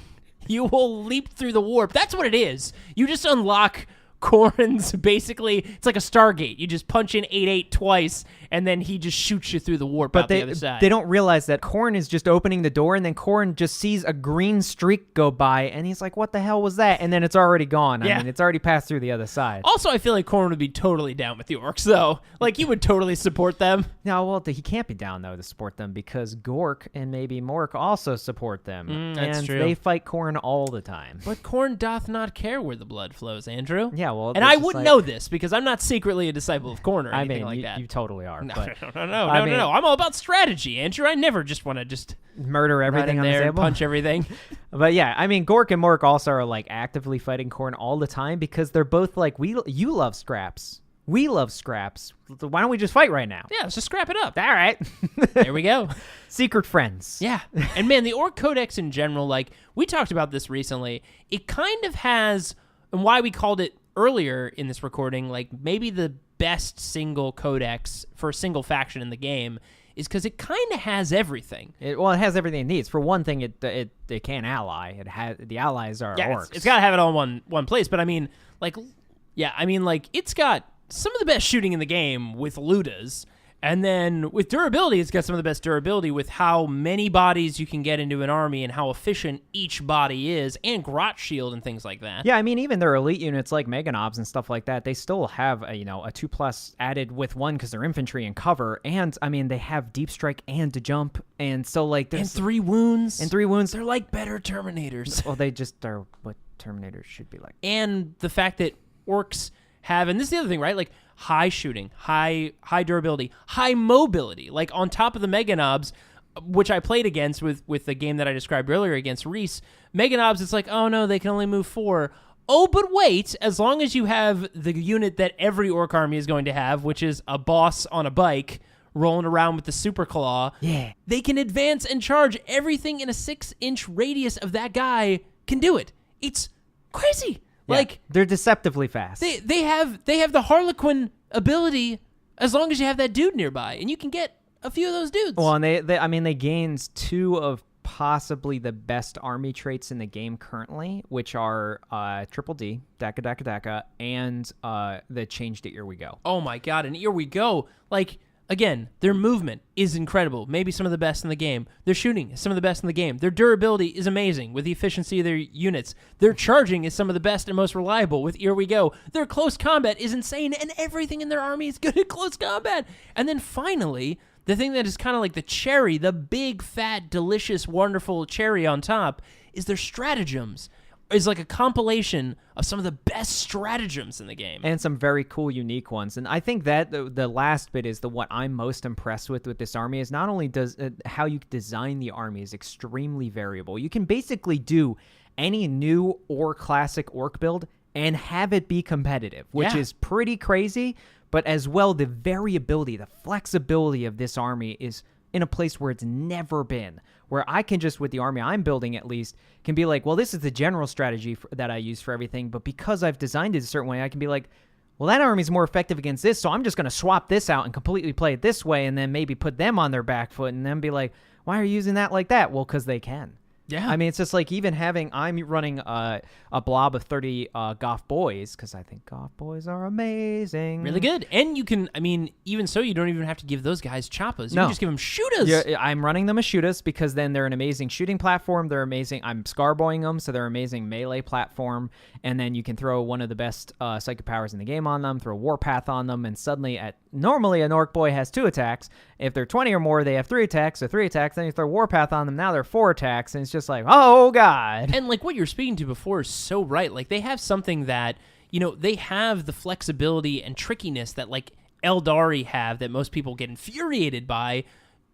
C: You will leap through the warp. That's what it is. You just unlock Corrin's basically, it's like a Stargate. You just punch in 8-8 twice, and then he just shoots you through the warp out the other side.
D: They don't realize that Corrin is just opening the door, and then Corrin just sees a green streak go by, and he's like, what the hell was that? And then it's already gone.
C: Yeah.
D: I mean, it's already passed through the other side.
C: Also, I feel like Corrin would be totally down with the orcs, though. Like, he would totally support them.
D: No, well, he can't be down, though, to support them, because Gork and maybe Mork also support them.
C: That's
D: and
C: true.
D: they fight Corrin all the time.
C: But Corrin doth not care where the blood flows, Andrew.
D: Yeah, well,
C: and I wouldn't know this, because I'm not secretly a disciple of Corrin or anything like that.
D: You totally are.
C: No,
D: but
C: no. I'm all about strategy, Andrew. I never just want to just
D: murder everything
C: run in
D: on the
C: there and
D: table.
C: punch everything.
D: But yeah, I mean, Gork and Mork also are like actively fighting Corrin all the time because they're both like, you love scraps. We love scraps. Why don't we just fight right now?
C: Yeah, let's just scrap it up.
D: All right.
C: There we go.
D: Secret friends.
C: Yeah. And man, the Orc Codex in general, like, we talked about this recently. It kind of has, and why we called it earlier in this recording, like, maybe the best single codex for a single faction in the game is because it kind of has everything.
D: It has everything it needs. For one thing, it can't ally. The allies are orcs.
C: It's got to have it all in one place. But I mean, it's got some of the best shooting in the game with lootas. And then with durability, it's got some of the best durability with how many bodies you can get into an army and how efficient each body is, and grot shield and things like that.
D: Yeah, I mean, even their elite units like Meganobs and stuff like that, they still have a 2+ added with 1 because they're infantry and cover. And I mean, they have deep strike and to jump, and so like
C: and 3 wounds.
D: And 3 wounds.
C: They're like better Terminators.
D: Well, they just are what Terminators should be like.
C: And the fact that orcs have, and this is the other thing, right? Like, high shooting, high durability, high mobility. Like, on top of the Meganobs, which I played against with the game that I described earlier against Reese, Meganobs, it's like, oh no, they can only move 4. Oh, but wait, as long as you have the unit that every orc army is going to have, which is a boss on a bike rolling around with the super claw, they can advance and charge. Everything in a 6-inch radius of that guy can do it. It's crazy.
D: Yeah,
C: like,
D: they're deceptively fast.
C: They have the Harlequin ability as long as you have that dude nearby, and you can get a few of those dudes.
D: Well, and they gained 2 of possibly the best army traits in the game currently, which are Triple D, Daka, and the change to Here We Go.
C: Oh my god, and Here We Go, like, again, their movement is incredible. Maybe some of the best in the game. Their shooting is some of the best in the game. Their durability is amazing with the efficiency of their units. Their charging is some of the best and most reliable with Here We Go. Their close combat is insane, and everything in their army is good at close combat. And then finally, the thing that is kind of like the cherry, the big, fat, delicious, wonderful cherry on top, is their stratagems. Is like a compilation of some of the best stratagems in the game.
D: And some very cool, unique ones. And I think that the last bit is what I'm most impressed with this army is not only does how you design the army is extremely variable. You can basically do any new or classic orc build and have it be competitive, which is pretty crazy. But as well, the variability, the flexibility of this army is in a place where it's never been, where I can just, with the army I'm building at least, can be like, well, this is the general strategy that I use for everything, but because I've designed it a certain way, I can be like, well, that army's more effective against this, so I'm just going to swap this out and completely play it this way, and then maybe put them on their back foot, and then be like, why are you using that like that? Well, because they can.
C: Yeah.
D: I mean, it's just like even I'm running a blob of 30 Goth boys because I think Goth boys are amazing.
C: Really good. And you can, I mean, even so, you don't even have to give those guys choppas. You
D: No.
C: can just give them shootas.
D: Yeah, I'm running them as shootas because then they're an amazing shooting platform. They're amazing. I'm scarboying them, so they're amazing melee platform. And then you can throw one of the best psychic powers in the game on them, throw Warpath on them, and suddenly normally an orc boy has 2 attacks. If they're 20 or more, they have 3 attacks. So 3 attacks, then you throw Warpath on them. Now they're 4 attacks, and it's just like, oh god.
C: And like what you're speaking to before is so right. Like they have something that, they have the flexibility and trickiness that like Eldari have that most people get infuriated by,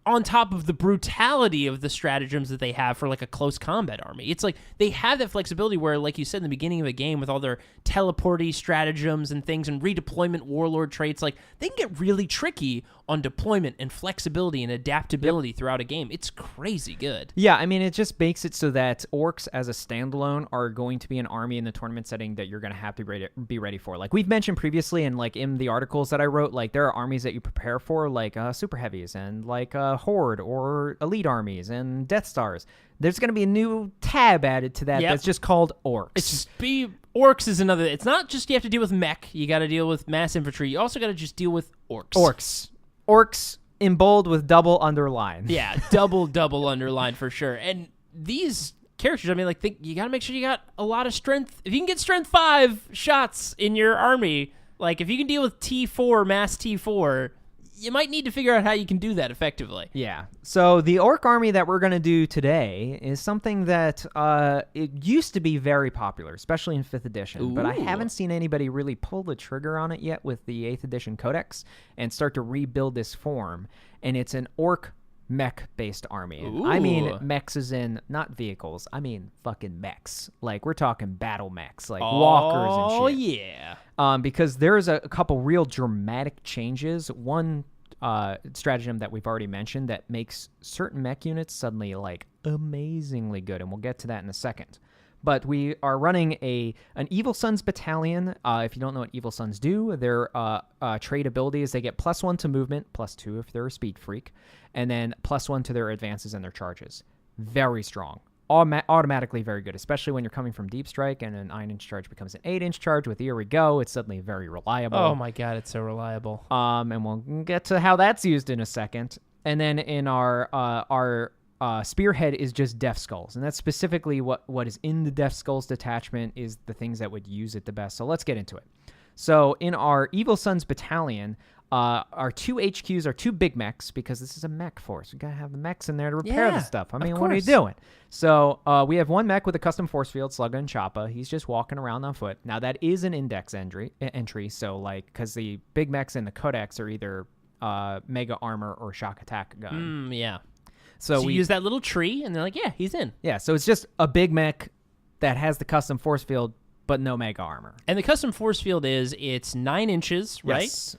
C: on top of the brutality of the stratagems that they have for like a close combat army. It's like they have that flexibility where, like you said in the beginning of a game, with all their teleporty stratagems and things and redeployment warlord traits, like they can get really tricky on deployment and flexibility and adaptability throughout a game. It's crazy good.
D: Yeah, I mean, it just makes it so that orcs as a standalone are going to be an army in the tournament setting that you're going to have to be ready for. Like we've mentioned previously, and like in the articles that I wrote, like there are armies that you prepare for, like super heavies and like Horde or Elite Armies and Death Stars. There's going to be a new tab added to that that's just called Orcs.
C: It's just Orcs is another. It's not just you have to deal with mech. You got to deal with mass infantry. You also got to just deal with Orcs.
D: Orcs in bold with double underline.
C: Yeah, double underline for sure. And these characters, I mean, like, you got to make sure you got a lot of strength. If you can get strength 5 shots in your army, like if you can deal with T4, mass T4, you might need to figure out how you can do that effectively.
D: Yeah. So the Orc army that we're going to do today is something that it used to be very popular, especially in 5th edition. But I haven't seen anybody really pull the trigger on it yet with the 8th edition codex and start to rebuild this form. And it's an Orc mech-based army. I mean mechs as in not vehicles. I mean fucking mechs. Like we're talking battle mechs, like walkers and shit.
C: Oh, yeah.
D: Because there's a couple real dramatic changes. One stratagem that we've already mentioned that makes certain mech units suddenly like amazingly good, and we'll get to that in a second. But we are running an Evil Sons battalion. If you don't know what Evil Sons do, their trait ability is they get +1 to movement, +2 if they're a speed freak, and then +1 to their advances and their charges. Very strong. Automatically very good, especially when you're coming from deep strike and an 9-inch charge becomes an 8-inch charge. With Here We Go, it's suddenly very reliable.
C: Oh my god, it's so reliable.
D: And we'll get to how that's used in a second. And then in our Spearhead is just Death Skulls, and that's specifically what is in the Death Skulls detachment is the things that would use it the best. So let's get into it. So in our Evil Sons battalion, our 2 HQs are 2 big mechs, because this is a mech force. We gotta have the mechs in there to repair the stuff. I mean, what are you doing? So we have 1 mech with a custom force field, slugga and choppa. He's just walking around on foot. Now that is an index entry, so like because the big mechs in the codex are either mega armor or shock attack gun.
C: Yeah.
D: So
C: we use that little tree, and they're like, yeah, he's in.
D: Yeah, so it's just a big mech that has the custom force field, but no mega armor.
C: And the custom force field it's 9 inches, right?
D: Yes.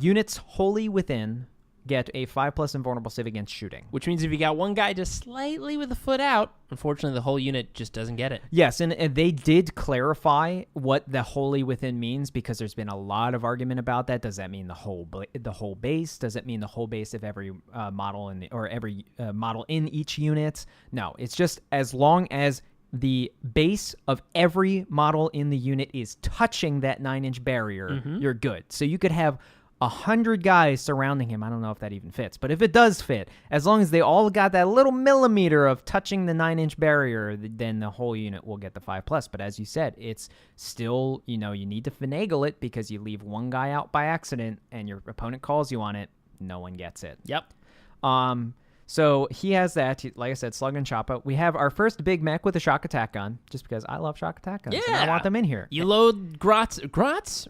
D: Units wholly within get a 5+ invulnerable save against shooting.
C: Which means if you got one guy just slightly with a foot out, unfortunately the whole unit just doesn't get it.
D: Yes, and they did clarify what the wholly within means, because there's been a lot of argument about that. Does that mean the whole base? Does it mean the whole base of every model every model in each unit? No, it's just as long as the base of every model in the unit is touching that 9-inch barrier, you're good. So you could have 100 guys surrounding him. I don't know if that even fits, but if it does fit, as long as they all got that little millimeter of touching the 9-inch barrier, then the whole unit will get the 5+. But as you said, it's still, you need to finagle it, because you leave one guy out by accident and your opponent calls you on it, no one gets it.
C: Yep.
D: So he has that, like I said, slug and choppa. We have our first big mech with a shock attack gun, just because I love shock attack guns.
C: Yeah.
D: And I want them in here.
C: You load grots,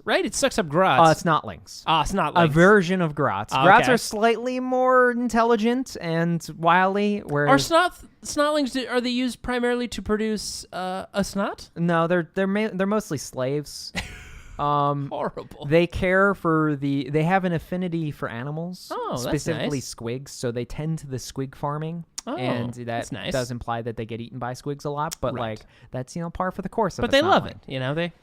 C: right? It sucks up grots.
D: Snotlings.
C: Snotlings.
D: A version of grots.
C: Okay.
D: Grots are slightly more intelligent and wily. Whereas
C: Snotlings, are they used primarily to produce a snot?
D: No, they're mostly slaves.
C: Horrible.
D: They care for they have an affinity for animals.
C: Oh, that's
D: specifically
C: nice.
D: Squigs, so they tend to the squig farming.
C: Oh,
D: and that
C: that's nice.
D: does imply that they get eaten by squigs a lot, but
C: Right.
D: like that's par for the course of
C: But
D: a
C: they love
D: snotling.
C: it, they.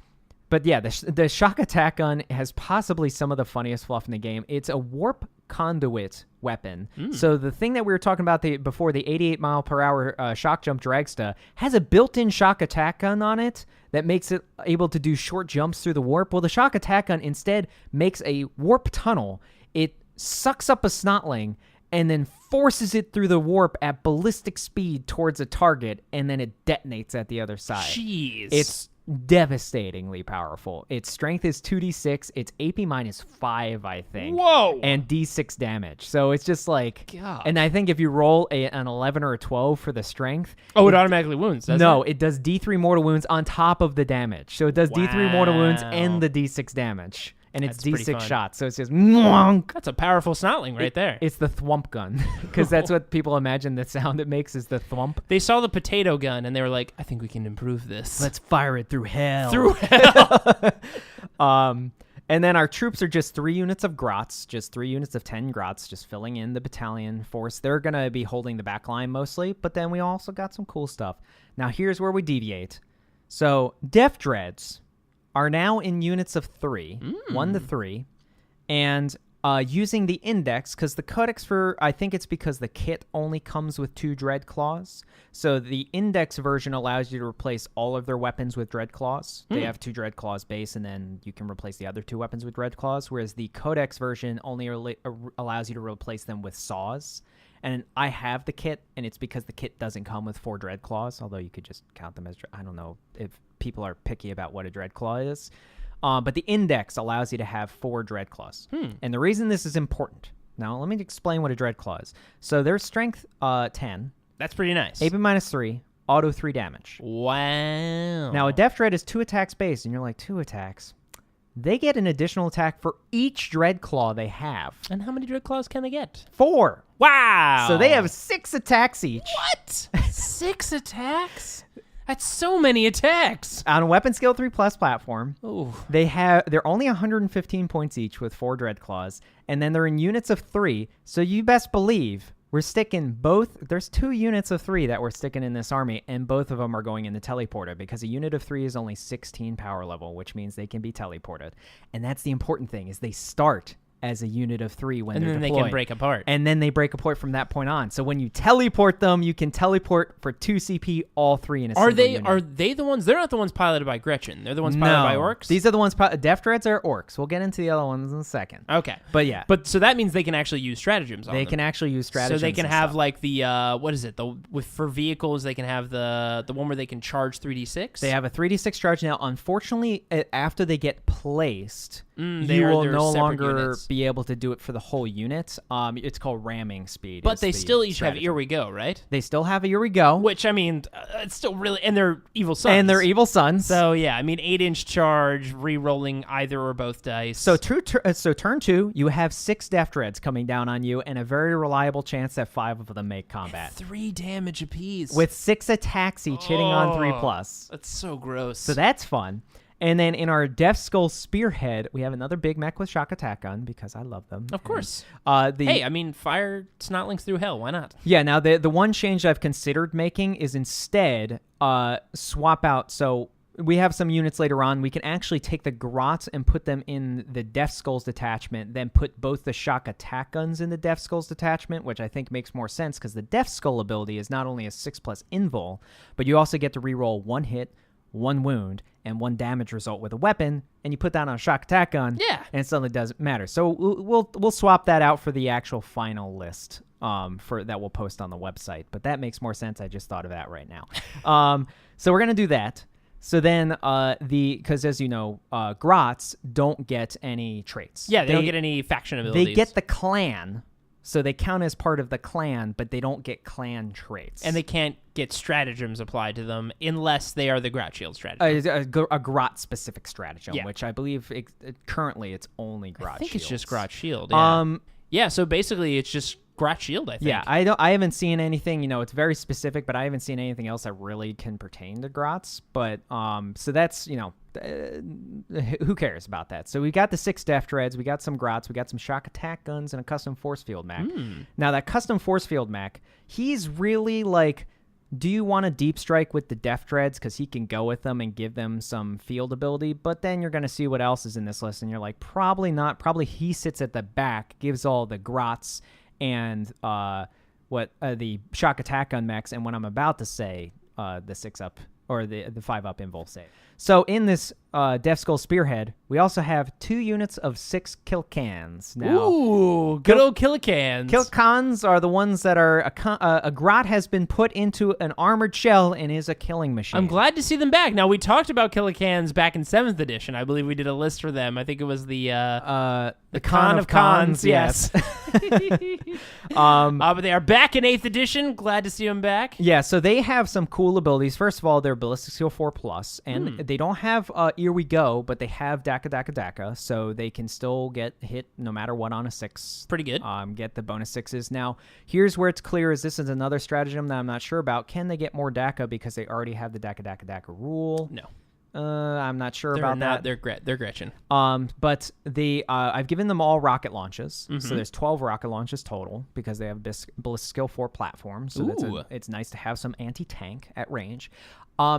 D: But yeah, the shock attack gun has possibly some of the funniest fluff in the game. It's a warp conduit weapon. So the thing that we were talking about before, the 88 mile per hour shock jump dragsta, has a built-in shock attack gun on it that makes it able to do short jumps through the warp. Well, the shock attack gun instead makes a warp tunnel. It sucks up a snotling and then forces it through the warp at ballistic speed towards a target, and then it detonates at the other side.
C: Jeez.
D: It's devastatingly powerful. Its strength is 2d6. Its AP -5, I think.
C: Whoa!
D: And d6 damage. So it's just like...
C: God.
D: And I think if you roll an 11 or a 12 for the strength...
C: Oh, it automatically wounds, doesn't
D: No,
C: it?
D: it does d3 mortal wounds on top of the damage. So it does d3 mortal wounds
C: Wow.
D: and the d6 damage. And it's
C: That's pretty
D: d6
C: fun.
D: shots. So it's just... mwonk.
C: That's a powerful snotling right there.
D: It's the thwump gun. Because that's what people imagine the sound it makes is the thwump.
C: They saw the potato gun, and they were like, I think we can improve this.
D: Let's fire it through hell.
C: Through hell.
D: And then our troops are just 3 units of grots, just 3 units of 10 grots, just filling in the battalion force. They're going to be holding the back line mostly, but then we also got some cool stuff. Now, here's where we deviate. So, Death Dreads are now in units of 3, 1 to 3, and using the index, because the codex I think it's because the kit only comes with 2 dread claws. So the index version allows you to replace all of their weapons with dread claws. They have 2 dread claws base, and then you can replace the other 2 weapons with dread claws, whereas the codex version only allows you to replace them with saws. And I have the kit, and it's because the kit doesn't come with 4 dread claws, although you could just count them as, I don't know if people are picky about what a dread claw is. But the index allows you to have 4 dread claws. And the reason this is important, now let me explain what a dread claw is. So their strength 10.
C: That's pretty nice.
D: AP -3, auto 3 damage.
C: Wow.
D: Now a Def Dread is 2 attacks base, and you're like, 2 attacks? They get an additional attack for each dread claw they have.
C: And how many dread claws can they get?
D: 4.
C: Wow.
D: So they have 6 attacks each.
C: What? 6 attacks? That's so many attacks.
D: On a weapon skill 3+ platform,
C: Ooh.
D: they're only 115 points each with 4 dread claws, and then they're in units of 3. So you best believe we're sticking both. There's 2 units of 3 that we're sticking in this army, and both of them are going in the teleporter because a unit of 3 is only 16 power level, which means they can be teleported. And that's the important thing, is they start as a unit of 3 when they're
C: And then
D: deployed.
C: they can break apart.
D: And then they break apart from that point on. So when you teleport them, you can teleport for 2 CP all 3 in a single unit.
C: Are they the ones? They're not the ones piloted by Gretchen. They're the ones piloted by orcs?
D: These are the ones. Def Dreads are orcs. We'll get into the other ones in a second.
C: Okay.
D: But yeah.
C: But so that means they can actually use stratagems on
D: They
C: them.
D: can actually use stratagems.
C: So they can
D: and
C: have
D: stuff.
C: like the what is it? For vehicles they can have the one where they can charge 3d6.
D: They have a 3d6 charge now. Unfortunately, after they get placed,
C: they're
D: you will no
C: separate
D: longer
C: units.
D: be able to do it for the whole unit. It's called ramming speed.
C: But
D: is
C: they
D: the
C: still each have
D: stratagem.
C: Here We Go, right?
D: They still have a Here We Go.
C: Which I mean, it's still really, and they're evil sons.
D: And they're evil sons.
C: So yeah, I mean, 8-inch charge, re-rolling either or both dice.
D: So turn 2, you have 6 Def Dreads coming down on you, and a very reliable chance that 5 of them make combat.
C: 3 damage apiece
D: With 6 attacks each hitting on 3+.
C: That's so gross.
D: So that's fun. And then in our Death Skull Spearhead, we have another big mech with shock attack gun because I love them.
C: Of course.
D: Hey,
C: I mean, fire snotlings through hell. Why not?
D: Yeah, now the one change I've considered making is instead swap out. So we have some units later on. We can actually take the grots and put them in the Death Skulls detachment, then put both the shock attack guns in the Death Skulls detachment, which I think makes more sense because the Death Skull ability is not only a 6+ invul, but you also get to reroll 1 hit, 1 wound, and 1 damage result with a weapon, and you put that on a shock attack gun,
C: Yeah.
D: and it suddenly doesn't matter. So we'll swap that out for the actual final list for that we'll post on the website. But that makes more sense. I just thought of that right now. So we're gonna do that. So then because as you know, grots don't get any traits.
C: Yeah, they don't get any faction abilities.
D: They get the clan. So they count as part of the clan, but they don't get clan traits.
C: And they can't get stratagems applied to them unless they are the Grot Shield stratagem.
D: A grot-specific stratagem,
C: Yeah.
D: which I believe currently it's only grot
C: I think
D: shields.
C: it's just Grot Shield. Yeah.
D: Yeah,
C: So basically, it's just Grot Shield. I think.
D: yeah. I haven't seen anything. It's very specific, but I haven't seen anything else that really can pertain to grots. But so that's who cares about that? So we got the 6 Def Dreads, we got some grots, we got some shock attack guns, and a custom force field mech. Now that custom force field mech, he's really like, do you want to deep strike with the Def Dreads because he can go with them and give them some field ability? But then you're going to see what else is in this list, and you're like, probably not. Probably he sits at the back, gives all the grots and the shock attack gun mechs, and what I'm about to say, the 6-up or the 5-up invul save. So in this Death Skull Spearhead, we also have 2 units of 6 Kilcans. Now,
C: Ooh, good old Killicans.
D: Kilcans are the ones that are a grot has been put into an armored shell and is a killing machine.
C: I'm glad to see them back. Now, we talked about Killicans back in 7th edition. I believe we did a list for them. I think it was the
D: Con of Cons,
C: yes. But they are back in 8th edition. Glad to see them back.
D: Yeah, so they have some cool abilities. First of all, they're ballistic skill 4+, and they don't have Here We Go, but they have Daka, so they can still get hit no matter what on a 6.
C: Pretty good.
D: Get the bonus 6s. Now, here's where it's clear, is this is another stratagem that I'm not sure about. Can they get more Daka because they already have the Daka rule?
C: No.
D: I'm not sure
C: They're
D: about
C: not.
D: that.
C: They're Gretchen.
D: But I've given them all rocket launches,
C: Mm-hmm.
D: so there's 12 rocket launches total because they have ballistic skill 4 platforms. So
C: Ooh.
D: it's nice to have some anti-tank at range.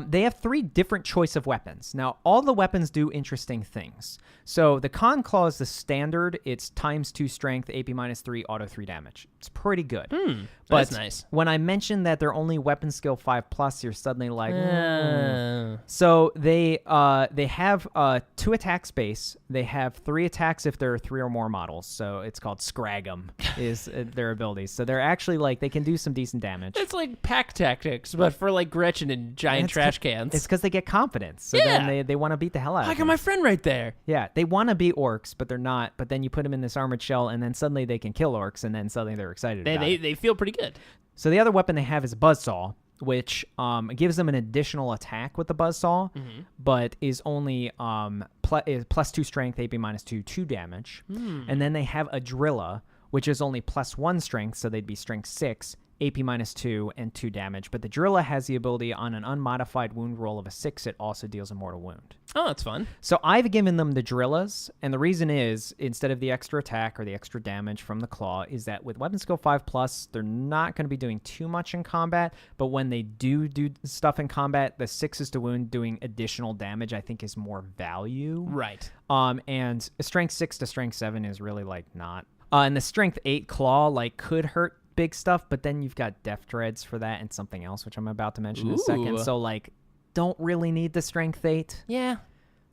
D: They have 3 different choice of weapons. Now, all the weapons do interesting things. So the con claw is the standard. It's ×2 strength, AP -3, auto 3 damage. It's pretty good. But
C: That's nice.
D: when I mentioned that they're only weapon skill 5+, you're suddenly like, So they have 2 attacks base. They have 3 attacks if there are 3 or more models. So it's called Scrag'em is their abilities. So they're actually like they can do some decent damage.
C: It's like pack tactics, but for like Gretchen and giant trash cans.
D: It's because they get confidence. So
C: Yeah.
D: then they want to beat the hell out
C: I
D: of
C: got
D: you.
C: my friend right there.
D: Yeah, they want to beat orcs, but they're not. But then you put them in this armored shell, and then suddenly they can kill orcs, and then suddenly they're excited about it.
C: They feel pretty good.
D: So the other weapon they have is a buzzsaw, which gives them an additional attack with the buzzsaw, but is only is +2 strength, AP -2, 2 damage. And then they have a drilla, which is only +1 strength, so they'd be strength 6, AP -2, and 2 damage. But the drilla has the ability on an unmodified wound roll of a 6, it also deals a mortal wound.
C: Oh, that's fun.
D: So I've given them the drillas, and the reason is, instead of the extra attack or the extra damage from the claw, is that with weapon skill 5+, they're not going to be doing too much in combat, but when they do stuff in combat, the 6s to wound doing additional damage, I think, is more value.
C: Right.
D: And a strength 6 to strength 7 is really, like, not. And the strength 8 claw, like, could hurt big stuff, but then you've got Death Dreads for that and something else, which I'm about to mention in a second.
C: Ooh.
D: So, like, don't really need the strength 8.
C: Yeah.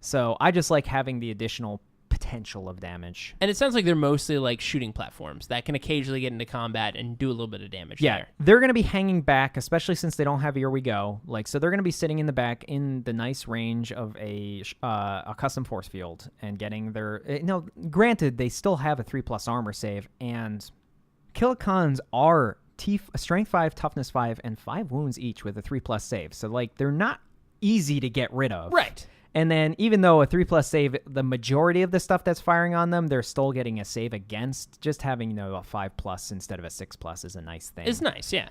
D: So I just like having the additional potential of damage.
C: And it sounds like they're mostly like shooting platforms that can occasionally get into combat and do a little bit of damage there.
D: They're going to be hanging back, especially since they don't have Here We Go. Like, so they're going to be sitting in the back in the nice range of a custom force field and getting their... No, granted, they still have a 3+ armor save, and Killicons are strength 5, toughness 5, and 5 wounds each with a 3+ save. So, like, they're not easy to get rid of.
C: Right.
D: And then even though a 3+ save, the majority of the stuff that's firing on them, they're still getting a save against. Just having, a 5+ instead of a 6+ is a nice thing.
C: It's nice, yeah.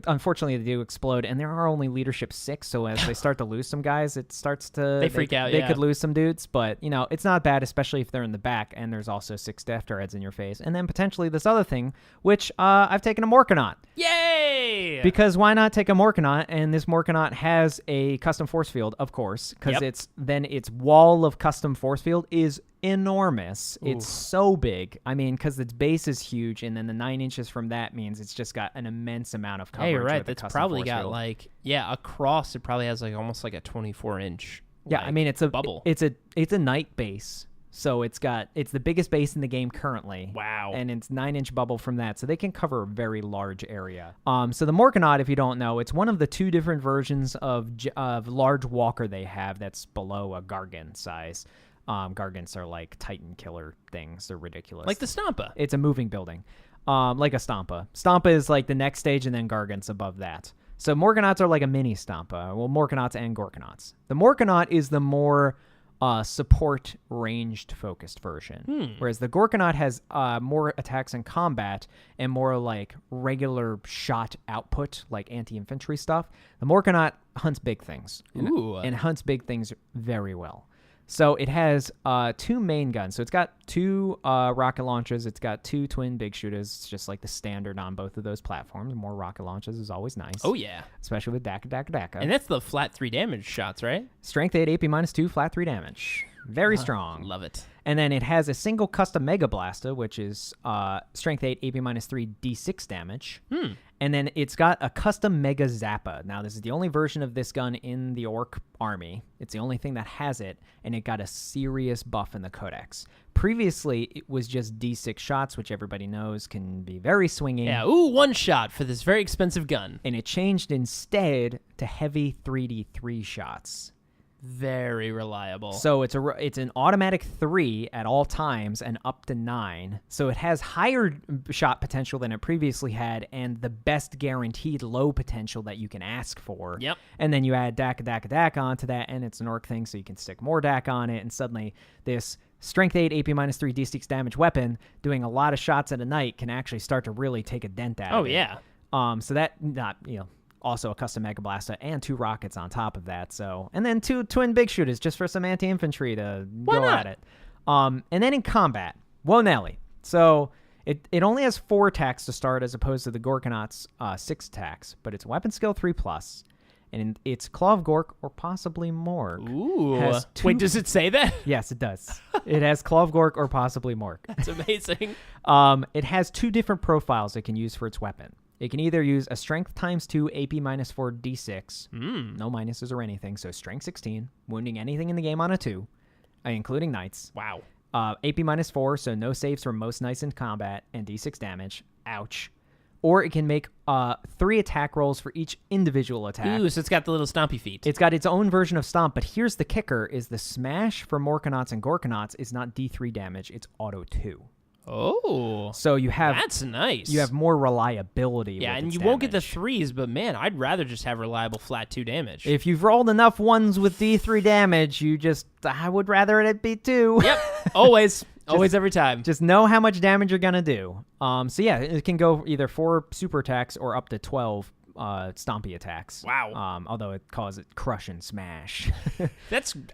D: Unfortunately they do explode, and there are only leadership 6, so as they start to lose some guys, it starts to
C: They freak out,
D: They
C: yeah.
D: could lose some dudes, but it's not bad, especially if they're in the back and there's also 6 Death Dreads in your face. And then potentially this other thing, which I've taken a Morkanaut.
C: Yay!
D: Because why not take a Morkanaut? And this Morkanaut has a custom force field, of course, because its wall of custom force field is enormous.
C: Ooh.
D: It's so big. I mean, because its base is huge, and then the 9 inches from that means it's just got an immense amount of coverage.
C: Hey, you're right.
D: with the
C: That's
D: custom
C: probably
D: force
C: got
D: field.
C: across it probably has like almost like a 24-inch.
D: Yeah, I mean, it's a
C: bubble.
D: It's a knight base, so it's the biggest base in the game currently.
C: Wow.
D: And it's 9-inch bubble from that, so they can cover a very large area. So the Morkanaut, if you don't know, it's one of the 2 different versions of large walker they have that's below a Gargant size. Gargants are like Titan killer things. They're ridiculous.
C: Like the Stampa.
D: It's a moving building. Like a Stampa. Stampa is like the next stage, and then Gargants above that. So Morkanauts are like a mini Stampa. Well, Morkanauts and Gorkanauts. The Morkanaut is the more support ranged focused version, whereas the Gorkanaut has more attacks in combat and more like regular shot output, like anti-infantry stuff. The Morkanaut hunts big things and hunts big things very well. So it has 2 main guns. So it's got 2 rocket launchers. It's got 2 twin big shooters. It's just like the standard on both of those platforms. More rocket launches is always nice.
C: Oh, yeah.
D: Especially with Daka.
C: And that's the flat 3 damage shots, right?
D: Strength 8, AP -2, flat 3 damage. Very strong.
C: Love it.
D: And then it has a single custom Mega Blasta, which is Strength 8, AP -3, D6 damage. And then it's got a custom Mega Zappa. Now, this is the only version of this gun in the Orc army. It's the only thing that has it, and it got a serious buff in the codex. Previously, it was just D6 shots, which everybody knows can be very swinging.
C: Yeah, 1 shot for this very expensive gun.
D: And it changed instead to heavy 3D3 shots.
C: Very reliable.
D: So it's an automatic 3 at all times and up to 9. So it has higher shot potential than it previously had, and the best guaranteed low potential that you can ask for.
C: Yep.
D: And then you add Daka onto that, and it's an orc thing, so you can stick more Dak on it, and suddenly this Strength 8, AP -3, D6 damage weapon doing a lot of shots at a night can actually start to really take a dent out of it.
C: yeah.
D: So that, also a custom Mega Blasta, and 2 rockets on top of that. So, and then 2 twin big shooters just for some anti-infantry to go at it. And then in combat, whoa Nelly. So it only has 4 attacks to start as opposed to the Gorkanaut's 6 attacks, but it's weapon skill 3+. And it's Claw of Gork or possibly Mork.
C: Ooh. Wait, does it say that?
D: Yes, it does. It has Claw of Gork or possibly Mork.
C: That's amazing.
D: It has 2 different profiles it can use for its weapon. It can either use a Strength ×2 AP -4 D6. No minuses or anything, so Strength 16, wounding anything in the game on a 2, including knights.
C: Wow.
D: AP -4, so no saves for most knights in combat, and D6 damage. Ouch. Or it can make 3 attack rolls for each individual attack.
C: Ooh, so it's got the little stompy feet.
D: It's got its own version of Stomp, but here's the kicker, is the Smash for Morkanauts and Gorkanauts is not D3 damage, it's auto 2.
C: Oh.
D: So you have...
C: That's nice.
D: You have more reliability.
C: Yeah,
D: with
C: and
D: its
C: you won't get the
D: damage.
C: 3s, but man, I'd rather just have reliable flat 2 damage.
D: If you've rolled enough ones with D3 damage, I would rather it be 2.
C: Yep, always. Always, every time.
D: Just know how much damage you're going to do. So yeah, it can go either 4 super attacks or up to 12 stompy attacks.
C: Wow.
D: Although it calls it crush and smash.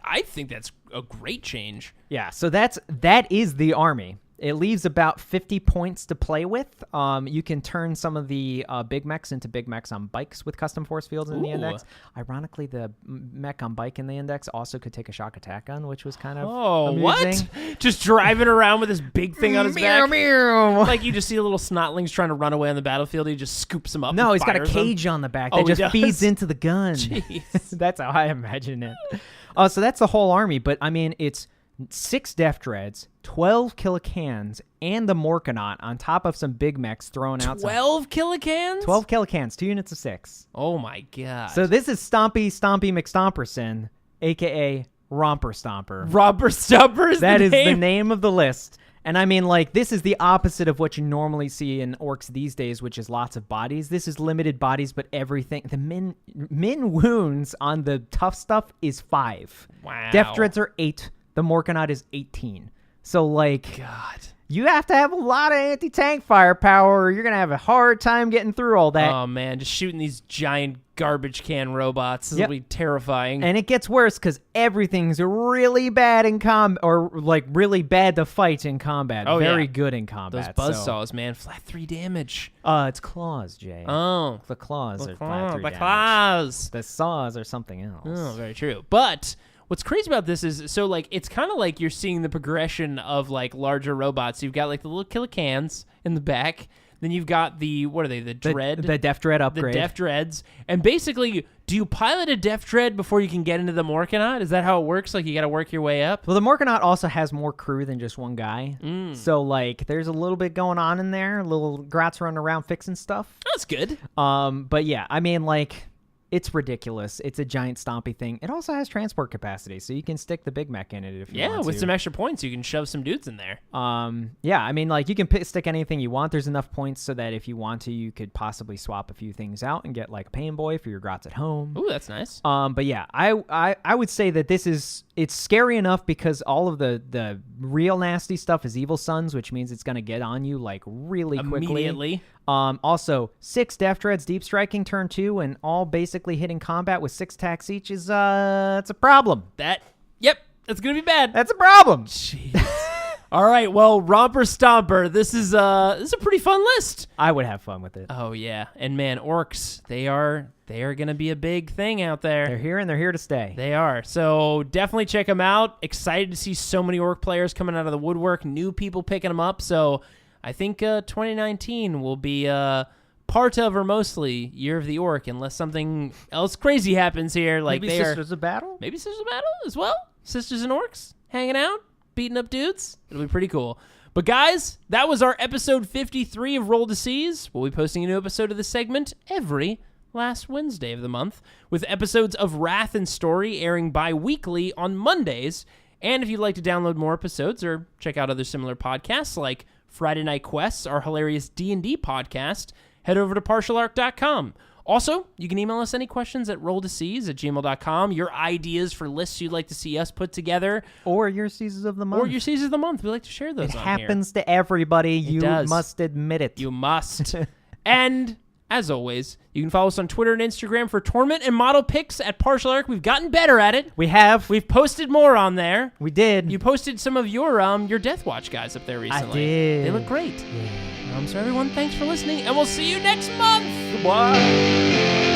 C: I think that's a great change.
D: Yeah, so that is the army. It leaves about 50 points to play with. You can turn some of the big mechs into big mechs on bikes with custom force fields in the index. Ironically, the mech on bike in the index also could take a shock attack gun, which was kind of amusing.
C: What? Just driving around with this big thing on his back?
D: Meow.
C: Like you just see little snotlings trying to run away on the battlefield. He just scoops them up.
D: No,
C: and
D: he's got a
C: fires them.
D: cage on the back
C: Oh,
D: that
C: he
D: just
C: does?
D: feeds into the gun.
C: Jeez.
D: That's how I imagine it. So that's the whole army, but I mean, it's 6 Death Dreads, 12 Killicans, and the Morkanaut on top of some big mechs thrown out.
C: 12 Killicans?
D: 12 Killicans, 2 units of 6.
C: Oh my god.
D: So this is Stompy McStomperson, a.k.a. Romper Stomper.
C: Romper Stomper
D: That is the name of the list. And I mean, like, this is the opposite of what you normally see in orcs these days, which is lots of bodies. This is limited bodies, but everything. The min wounds on the tough stuff is 5.
C: Wow.
D: Death Dreads are 8. The Morkanaut is 18. So, like,
C: God.
D: you have to have a lot of anti-tank firepower, or you're going to have a hard time getting through all that.
C: Oh, man. Just shooting these giant garbage can robots. This will be terrifying.
D: And it gets worse because everything's really bad in combat, or, like, really bad to fight in combat.
C: Oh,
D: Very
C: yeah.
D: good in combat.
C: Those buzzsaws, man. Flat 3 damage.
D: It's claws, Jay.
C: Oh.
D: The claws
C: The
D: are flat 3
C: the
D: damage.
C: claws.
D: The saws are something else.
C: Oh, very true. But what's crazy about this is, so, like, it's kind of like you're seeing the progression of, like, larger robots. You've got, like, the little Killicans in the back. Then you've got the, what are they, the Dread?
D: The Death Dread upgrade.
C: The Death Dreads. And basically, do you pilot a Death Dread before you can get into the Morkanaut? Is that how it works? Like, you got to work your way up?
D: Well, the Morkanaut also has more crew than just one guy. So, like, there's a little bit going on in there. Little grots running around fixing stuff.
C: That's good.
D: But yeah, I mean, like, it's ridiculous. It's a giant stompy thing. It also has transport capacity, so you can stick the big mech in it if you want to.
C: Yeah, with some extra points, you can shove some dudes in there.
D: Yeah, I mean, like, you can stick anything you want. There's enough points so that if you want to, you could possibly swap a few things out and get, like, a pain boy for your grots at home.
C: Ooh, that's nice.
D: But yeah, I would say that it's scary enough because all of the real nasty stuff is Evil Sons, which means it's going to get on you, like, really quickly.
C: Immediately.
D: Also, 6 Death Dreads deep striking turn 2 and all basically hitting combat with 6 attacks each is it's a problem.
C: Yep, that's going to be bad.
D: That's a problem.
C: Jeez. All right, well, Romper Stomper, this is a pretty fun list.
D: I would have fun with it.
C: Oh yeah, and man, orcs, they are going to be a big thing out there.
D: They're here and they're here to stay.
C: They are. So definitely check them out. Excited to see so many orc players coming out of the woodwork, new people picking them up. So I think 2019 will be part of, or mostly, Year of the Orc, unless something else crazy happens here. Like
D: Maybe Sisters of Battle?
C: Maybe Sisters of Battle as well. Sisters and Orcs hanging out, beating up dudes. It'll be pretty cool. But guys, that was our episode 53 of Roll to Seize. We'll be posting a new episode of this segment every last Wednesday of the month, with episodes of Wrath and Story airing bi-weekly on Mondays. And if you'd like to download more episodes or check out other similar podcasts like Friday Night Quests, our hilarious D&D podcast, head over to partialarc.com. Also, you can email us any questions at rolltoseize@gmail.com, your ideas for lists you'd like to see us put together.
D: Or your Seasons of the Month.
C: Or your Seasons of the Month. We like to share those
D: It
C: on
D: happens to everybody. You
C: does.
D: must admit it.
C: You must. And as always, you can follow us on Twitter and Instagram for tournament and model picks at Partial Arc. We've gotten better at it.
D: We have.
C: We've posted more on there.
D: We did.
C: You posted some of your Death Watch guys up there recently.
D: I did.
C: They look great. So everyone, thanks for listening, and we'll see you next month.
D: Goodbye.